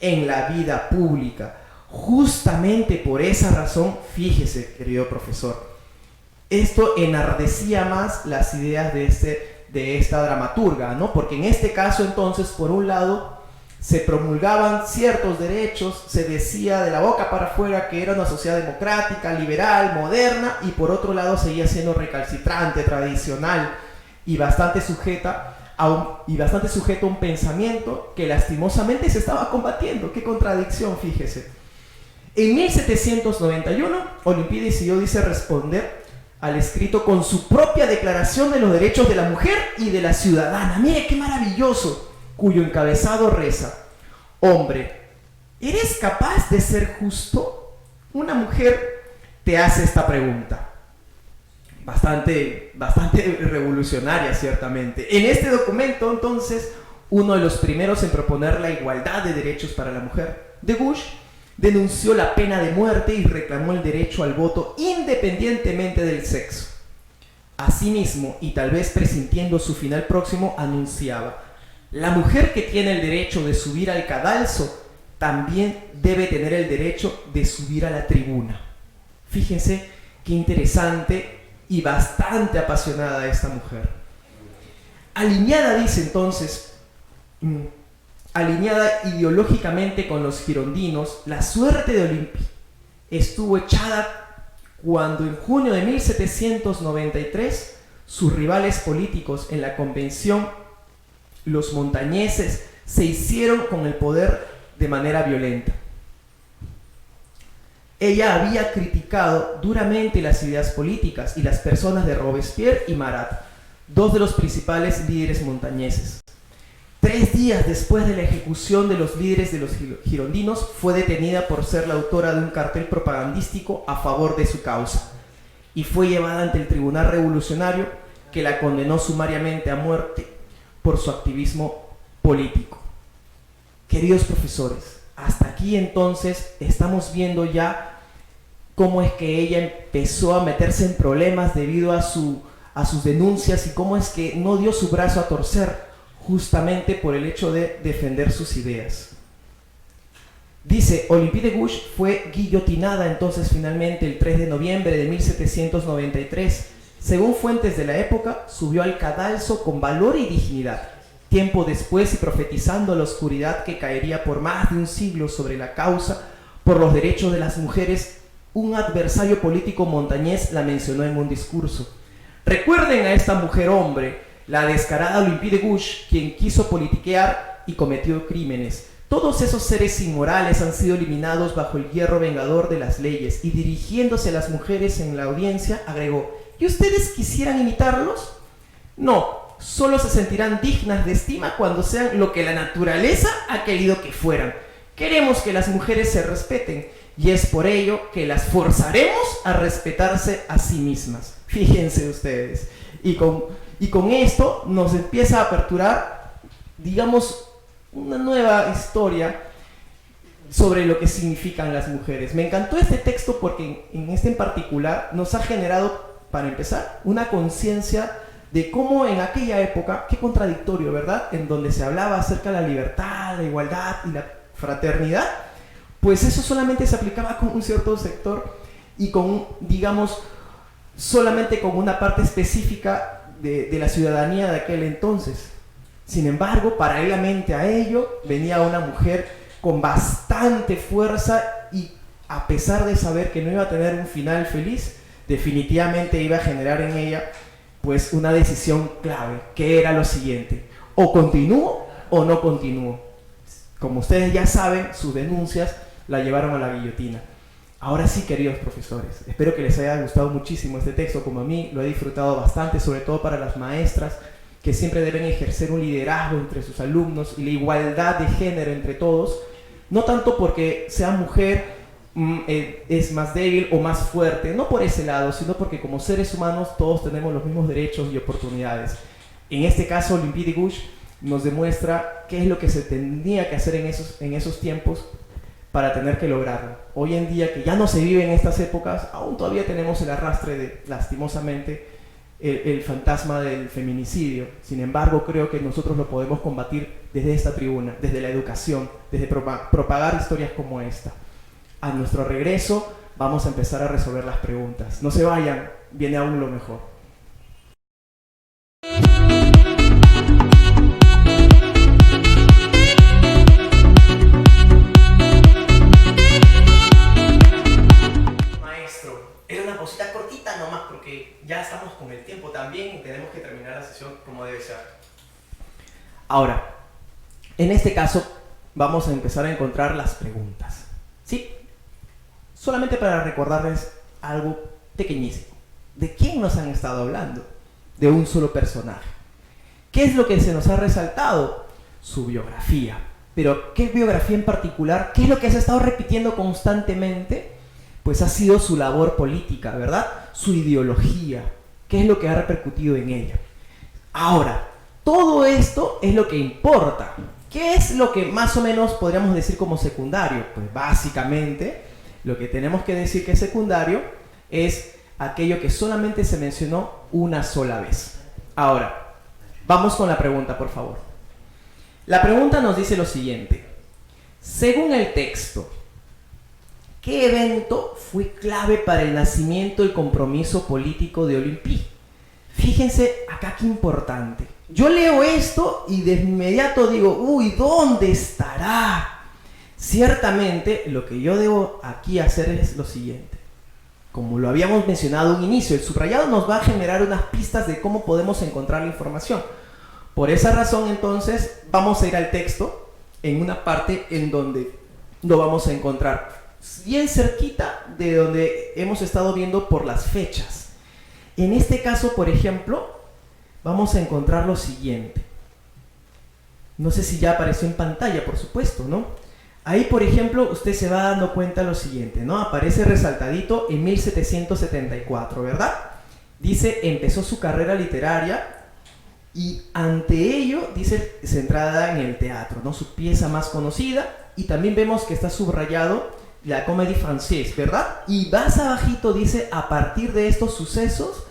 A: en la vida pública. Justamente por esa razón, fíjese, querido profesor, esto enardecía más las ideas de esta dramaturga, ¿no? Porque en este caso, entonces, por un lado, se promulgaban ciertos derechos, se decía de la boca para afuera que era una sociedad democrática, liberal, moderna, y por otro lado seguía siendo recalcitrante, tradicional y bastante sujeto a un pensamiento que lastimosamente se estaba combatiendo. ¡Qué contradicción, fíjese! En 1791, Olympique decidió, dice, responder al escrito con su propia declaración de los derechos de la mujer y de la ciudadana. ¡Mire qué maravilloso! Cuyo encabezado reza: hombre, ¿eres capaz de ser justo? Una mujer te hace esta pregunta. Bastante revolucionaria, ciertamente. En este documento, entonces, uno de los primeros en proponer la igualdad de derechos para la mujer, Debouche denunció la pena de muerte y reclamó el derecho al voto independientemente del sexo. Asimismo, y tal vez presintiendo su final próximo, anunciaba: la mujer que tiene el derecho de subir al cadalso también debe tener el derecho de subir a la tribuna. Fíjense qué interesante y bastante apasionada esta mujer. Alineada, dice entonces, alineada ideológicamente con los girondinos, la suerte de Olimpia estuvo echada cuando en junio de 1793 sus rivales políticos en la convención, los montañeses, se hicieron con el poder de manera violenta. Ella había criticado duramente las ideas políticas y las personas de Robespierre y Marat, dos de los principales líderes montañeses. 3 días después de la ejecución de los líderes de los girondinos, fue detenida por ser la autora de un cartel propagandístico a favor de su causa y fue llevada ante el Tribunal Revolucionario, que la condenó sumariamente a muerte por su activismo político. Queridos profesores, hasta aquí entonces estamos viendo ya cómo es que ella empezó a meterse en problemas debido a sus denuncias y cómo es que no dio su brazo a torcer justamente por el hecho de defender sus ideas. Dice, Olympe de Gouges fue guillotinada entonces finalmente el 3 de noviembre de 1793. Según fuentes de la época, subió al cadalso con valor y dignidad. Tiempo después, y profetizando la oscuridad que caería por más de un siglo sobre la causa por los derechos de las mujeres, un adversario político montañés la mencionó en un discurso. Recuerden a esta mujer hombre, la descarada Olympe de Gouges, quien quiso politiquear y cometió crímenes. Todos esos seres inmorales han sido eliminados bajo el hierro vengador de las leyes. Y dirigiéndose a las mujeres en la audiencia, agregó: ¿y ustedes quisieran imitarlos? No, solo se sentirán dignas de estima cuando sean lo que la naturaleza ha querido que fueran. Queremos que las mujeres se respeten, y es por ello que las forzaremos a respetarse a sí mismas. Fíjense ustedes. Y con esto nos empieza a aperturar, digamos, una nueva historia sobre lo que significan las mujeres. Me encantó este texto porque en este en particular nos ha generado, para empezar, una conciencia de cómo en aquella época, qué contradictorio, ¿verdad?, en donde se hablaba acerca de la libertad, la igualdad y la fraternidad, pues eso solamente se aplicaba con un cierto sector y con, digamos, solamente con una parte específica de la ciudadanía de aquel entonces. Sin embargo, paralelamente a ello, venía una mujer con bastante fuerza y, a pesar de saber que no iba a tener un final feliz, definitivamente iba a generar en ella pues una decisión clave, que era lo siguiente: o continúo o no continúo. Como ustedes ya saben, sus denuncias la llevaron a la guillotina. Ahora sí, queridos profesores, espero que les haya gustado muchísimo este texto, como a mí lo he disfrutado bastante, sobre todo para las maestras, que siempre deben ejercer un liderazgo entre sus alumnos y la igualdad de género entre todos, no tanto porque sea mujer es más débil o más fuerte, no por ese lado, sino porque como seres humanos todos tenemos los mismos derechos y oportunidades. En este caso, Olympe de Gouges nos demuestra qué es lo que se tenía que hacer en esos tiempos para tener que lograrlo. Hoy en día, que ya no se vive en estas épocas, aún todavía tenemos el arrastre de, lastimosamente, el fantasma del feminicidio. Sin embargo, creo que nosotros lo podemos combatir desde esta tribuna, desde la educación, desde propagar historias como esta. A nuestro regreso, vamos a empezar a resolver las preguntas. No se vayan, viene aún lo mejor. Pausita cortita nomás porque ya estamos con el tiempo también y tenemos que terminar la sesión como debe ser. Ahora, en este caso vamos a empezar a encontrar las preguntas, ¿sí? Solamente para recordarles algo pequeñísimo. ¿De quién nos han estado hablando? De un solo personaje. ¿Qué es lo que se nos ha resaltado? Su biografía. Pero, ¿qué biografía en particular? ¿Qué es lo que se ha estado repitiendo constantemente? Pues ha sido su labor política, ¿verdad? Su ideología, qué es lo que ha repercutido en ella. Ahora, todo esto es lo que importa. ¿Qué es lo que más o menos podríamos decir como secundario? Pues básicamente lo que tenemos que decir que es secundario es aquello que solamente se mencionó una sola vez. Ahora, vamos con la pregunta, por favor. La pregunta nos dice lo siguiente. Según el texto, ¿qué evento fue clave para el nacimiento y compromiso político de Olympe? Fíjense acá qué importante. Yo leo esto y de inmediato digo, uy, ¿dónde estará? Ciertamente, lo que yo debo aquí hacer es lo siguiente. Como lo habíamos mencionado al inicio, el subrayado nos va a generar unas pistas de cómo podemos encontrar la información. Por esa razón, entonces, vamos a ir al texto en una parte en donde lo vamos a encontrar bien cerquita de donde hemos estado viendo por las fechas. En este caso, por ejemplo, vamos a encontrar lo siguiente. No sé si ya apareció en pantalla, por supuesto, ¿no? Ahí, por ejemplo, usted se va dando cuenta lo siguiente, ¿no? Aparece resaltadito en 1774, ¿verdad? Dice, empezó su carrera literaria y ante ello, dice, centrada en el teatro, ¿no? Su pieza más conocida, y también vemos que está subrayado la Comédie Française, ¿verdad? Y más abajito dice, a partir de estos sucesos,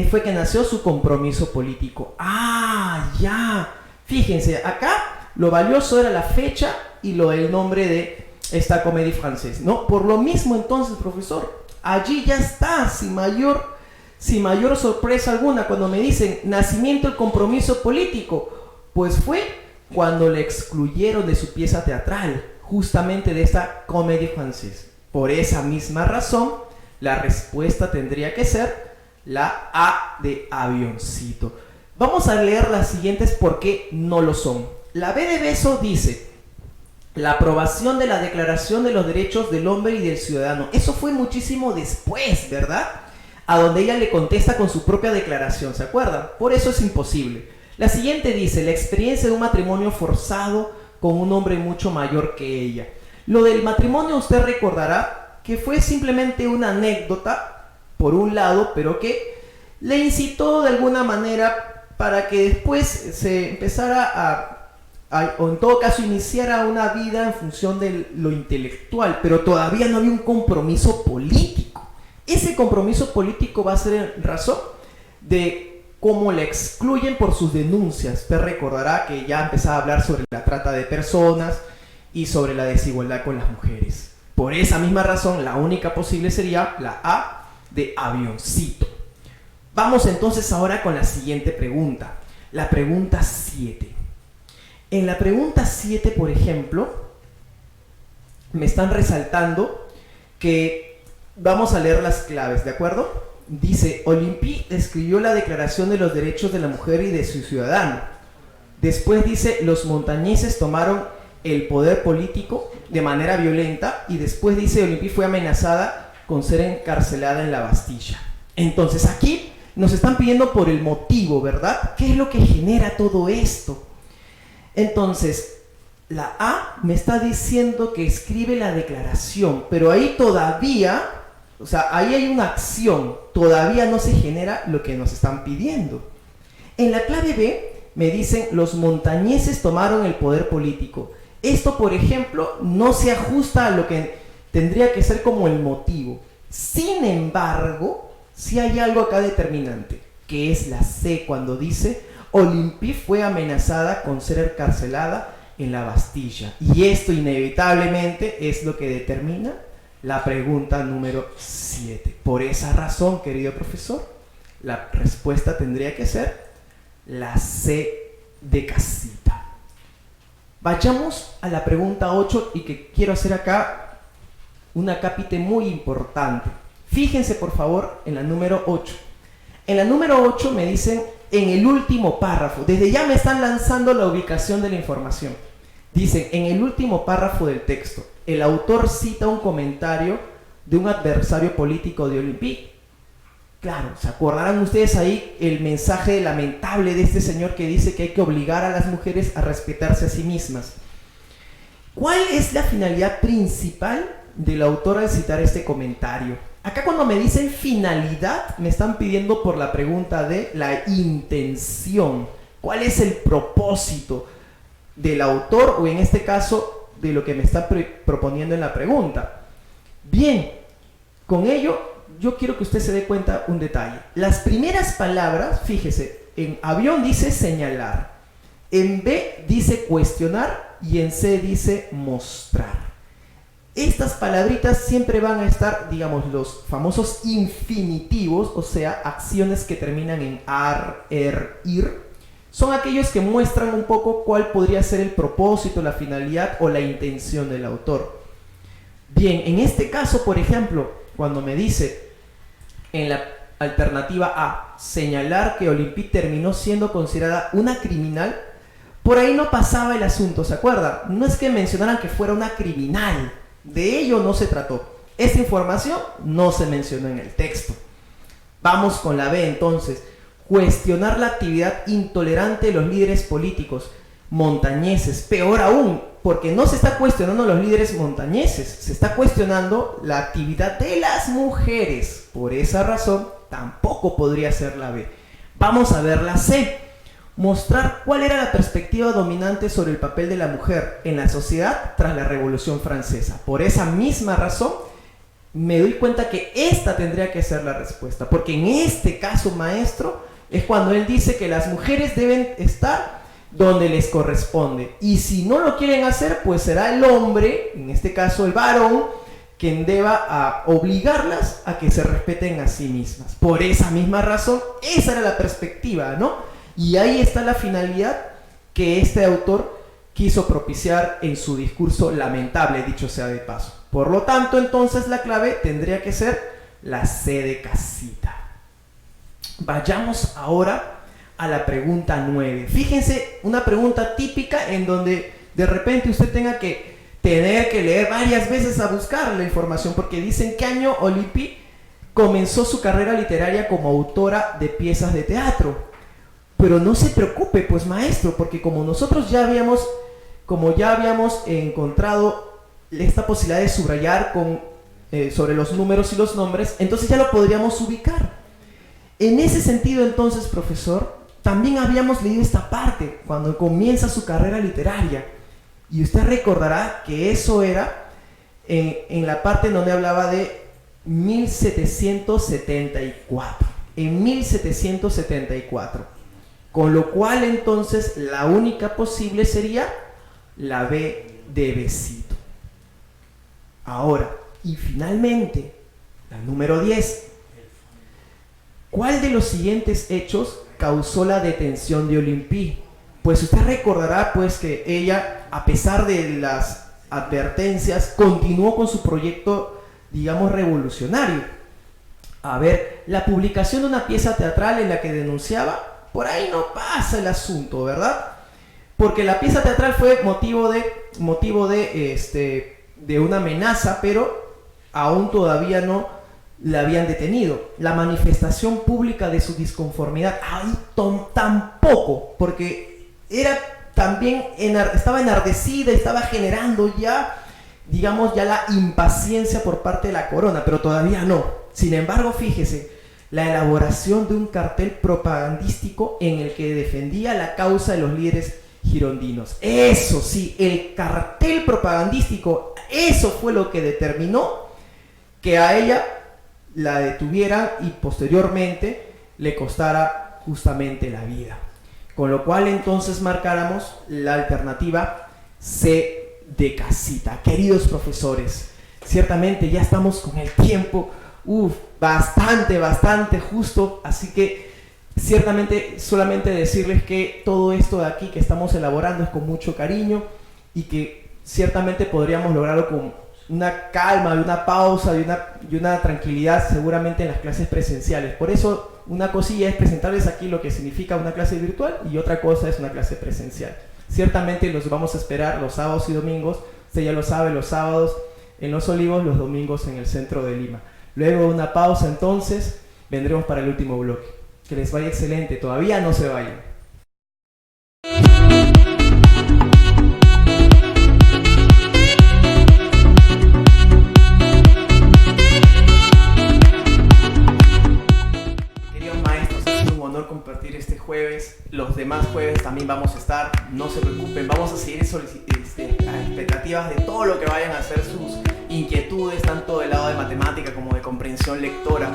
A: fue que nació su compromiso político. ¡Ah, ya! Fíjense, acá lo valioso era la fecha y el nombre de esta Comédie Française, ¿no? Por lo mismo, entonces, profesor, allí ya está, sin mayor sorpresa alguna, cuando me dicen nacimiento del compromiso político, pues fue cuando le excluyeron de su pieza teatral, justamente de esta Comédie Française. Por esa misma razón, la respuesta tendría que ser la A de avioncito. Vamos a leer las siguientes porque no lo son. La B de beso dice, la aprobación de la Declaración de los Derechos del Hombre y del Ciudadano. Eso fue muchísimo después, ¿verdad? A donde ella le contesta con su propia declaración, ¿se acuerdan? Por eso es imposible. La siguiente dice, la experiencia de un matrimonio forzado con un hombre mucho mayor que ella. Lo del matrimonio usted recordará que fue simplemente una anécdota, por un lado, pero que le incitó de alguna manera para que después se empezara o en todo caso iniciara una vida en función de lo intelectual, pero todavía no había un compromiso político. Ese compromiso político va a ser en razón de cómo le excluyen por sus denuncias. Usted recordará que ya empezaba a hablar sobre la trata de personas y sobre la desigualdad con las mujeres. Por esa misma razón, la única posible sería la A de avioncito. Vamos entonces ahora con la siguiente pregunta, la pregunta 7. En la pregunta 7, por ejemplo, me están resaltando que vamos a leer las claves, ¿de acuerdo? Dice, Olympe escribió la Declaración de los Derechos de la Mujer y de su Ciudadano. Después dice, los montañeses tomaron el poder político de manera violenta, y después dice, Olympe fue amenazada con ser encarcelada en la Bastilla. Entonces aquí nos están pidiendo por el motivo, ¿verdad? ¿Qué es lo que genera todo esto? Entonces, la A me está diciendo que escribe la declaración, pero ahí todavía, o sea, ahí hay una acción, todavía no se genera lo que nos están pidiendo. En la clave B me dicen, los montañeses tomaron el poder político. Esto, por ejemplo, no se ajusta a lo que tendría que ser como el motivo. Sin embargo, sí hay algo acá determinante, que es la C, cuando dice, Olympe fue amenazada con ser encarcelada en la Bastilla. Y esto inevitablemente es lo que determina la pregunta número 7. Por esa razón, querido profesor, la respuesta tendría que ser la C de casita. Vayamos a la pregunta 8 y que quiero hacer acá una cápite muy importante. Fíjense por favor en la número 8. En la número 8 me dicen en el último párrafo, desde ya me están lanzando la ubicación de la información. Dicen en el último párrafo del texto, el autor cita un comentario de un adversario político de Olympe. Claro, ¿se acordarán ustedes ahí el mensaje lamentable de este señor que dice que hay que obligar a las mujeres a respetarse a sí mismas? ¿Cuál es la finalidad principal del autor al citar este comentario? Acá cuando me dicen finalidad, me están pidiendo por la pregunta de la intención. ¿Cuál es el propósito? del autor o en este caso de lo que me está proponiendo en la pregunta. Bien, con ello yo quiero que usted se dé cuenta un detalle. Las primeras palabras, fíjese, en avión dice señalar, en B dice cuestionar y en C dice mostrar. Estas palabritas siempre van a estar, digamos, los famosos infinitivos, o sea, acciones que terminan en ar, ir, son aquellos que muestran un poco cuál podría ser el propósito, la finalidad o la intención del autor. Bien, en este caso, por ejemplo, cuando me dice en la alternativa A, señalar que Olympe terminó siendo considerada una criminal, por ahí no pasaba el asunto, ¿se acuerda? No es que mencionaran que fuera una criminal, de ello no se trató. Esta información no se mencionó en el texto. Vamos con la B entonces. Cuestionar la actividad intolerante de los líderes políticos montañeses. Peor aún, porque no se está cuestionando a los líderes montañeses, se está cuestionando la actividad de las mujeres. Por esa razón, tampoco podría ser la B. Vamos a ver la C. Mostrar cuál era la perspectiva dominante sobre el papel de la mujer en la sociedad tras la Revolución Francesa. Por esa misma razón, me doy cuenta que esta tendría que ser la respuesta, porque en este caso, maestro, es cuando él dice que las mujeres deben estar donde les corresponde, y si no lo quieren hacer, pues será el hombre, en este caso el varón, quien deba a obligarlas a que se respeten a sí mismas. Por esa misma razón, esa era la perspectiva, ¿no? Y ahí está la finalidad que este autor quiso propiciar en su discurso lamentable, dicho sea de paso. Por lo tanto, entonces la clave tendría que ser la C de casita. Vayamos ahora a la pregunta 9. Fíjense, una pregunta típica en donde de repente usted tenga que leer varias veces a buscar la información, porque dicen qué año Olympe comenzó su carrera literaria como autora de piezas de teatro. Pero no se preocupe, pues maestro, porque como nosotros ya habíamos encontrado esta posibilidad de subrayar sobre los números y los nombres, entonces ya lo podríamos ubicar. En ese sentido, entonces, profesor, también habíamos leído esta parte, cuando comienza su carrera literaria. Y usted recordará que eso era en la parte en donde hablaba de 1774. En 1774. Con lo cual entonces la única posible sería la B de besito. Ahora, y finalmente, la número 10. ¿Cuál de los siguientes hechos causó la detención de Olympe? Pues usted recordará pues que ella, a pesar de las advertencias, continuó con su proyecto, digamos, revolucionario. A ver, la publicación de una pieza teatral en la que denunciaba, por ahí no pasa el asunto, ¿verdad? Porque la pieza teatral fue motivo de una amenaza, pero aún todavía no la habían detenido. La manifestación pública de su disconformidad, ahí tampoco, porque estaba enardecida, estaba generando ya, digamos, ya la impaciencia por parte de la corona, pero todavía no. Sin embargo, fíjese, la elaboración de un cartel propagandístico en el que defendía la causa de los líderes girondinos. Eso sí, el cartel propagandístico, eso fue lo que determinó que a ella la detuvieran y posteriormente le costara justamente la vida. Con lo cual entonces marcáramos la alternativa C de casita. Queridos profesores, ciertamente ya estamos con el tiempo bastante justo, así que ciertamente solamente decirles que todo esto de aquí que estamos elaborando es con mucho cariño y que ciertamente podríamos lograrlo con una calma, una pausa y una tranquilidad seguramente en las clases presenciales. Por eso una cosilla es presentarles aquí lo que significa una clase virtual y otra cosa es una clase presencial. Ciertamente los vamos a esperar los sábados y domingos, usted ya lo sabe, los sábados en Los Olivos, los domingos en el centro de Lima. Luego de una pausa entonces vendremos para el último bloque. Que les vaya excelente, todavía no se vayan. Queridos maestros, ha sido un honor compartir este jueves. Los demás jueves también vamos a estar no se preocupen, vamos a seguir a expectativas de todo lo que vayan a hacer sus inquietudes, tanto del lado de matemática como de comprensión lectora.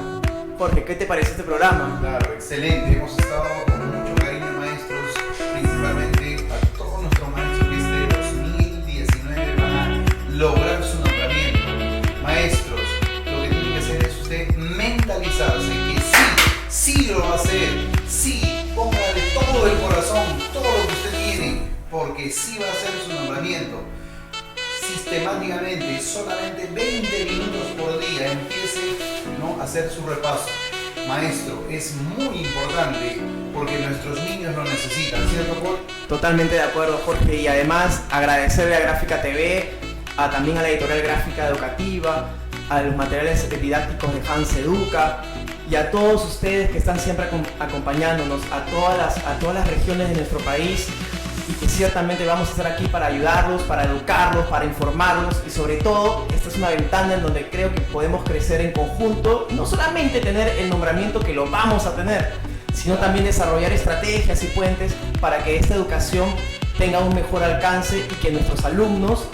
A: Jorge, ¿qué te parece este programa?
B: Claro, excelente. Hemos estado con mucho cariño, maestros, principalmente a todos nuestros maestros que este 2019 van a lograr su nombramiento. Maestros, lo que tiene que hacer es usted mentalizarse que sí lo va a hacer, sí, póngale todo el corazón, todo lo que usted tiene, porque sí va a hacer su nombramiento. Sistemáticamente, solamente 20 minutos por día, empiece, ¿no?, a hacer su repaso. Maestro, es muy importante porque nuestros niños lo necesitan, ¿cierto, Paul?
A: Totalmente de acuerdo, Jorge, y además agradecerle a Gráfica TV, también a la editorial Gráfica Educativa, a los materiales didácticos de Hans Educa y a todos ustedes que están siempre acompañándonos, a todas las regiones de nuestro país, y que ciertamente vamos a estar aquí para ayudarlos, para educarlos, para informarlos, y sobre todo esta es una ventana en donde creo que podemos crecer en conjunto, no solamente tener el nombramiento que lo vamos a tener, sino también desarrollar estrategias y puentes para que esta educación tenga un mejor alcance y que nuestros alumnos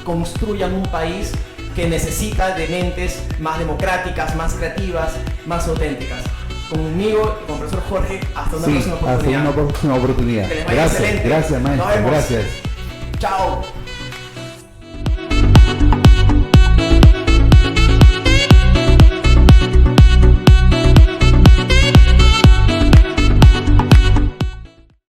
A: construyan un país que necesita de mentes más democráticas, más creativas, más auténticas. Conmigo y con el profesor Jorge, hasta una próxima oportunidad.
C: Hasta una próxima oportunidad.
A: Que les vaya excelente.
C: Gracias,
A: Nos
C: maestro.
A: vemos.
C: Gracias.
A: Chao.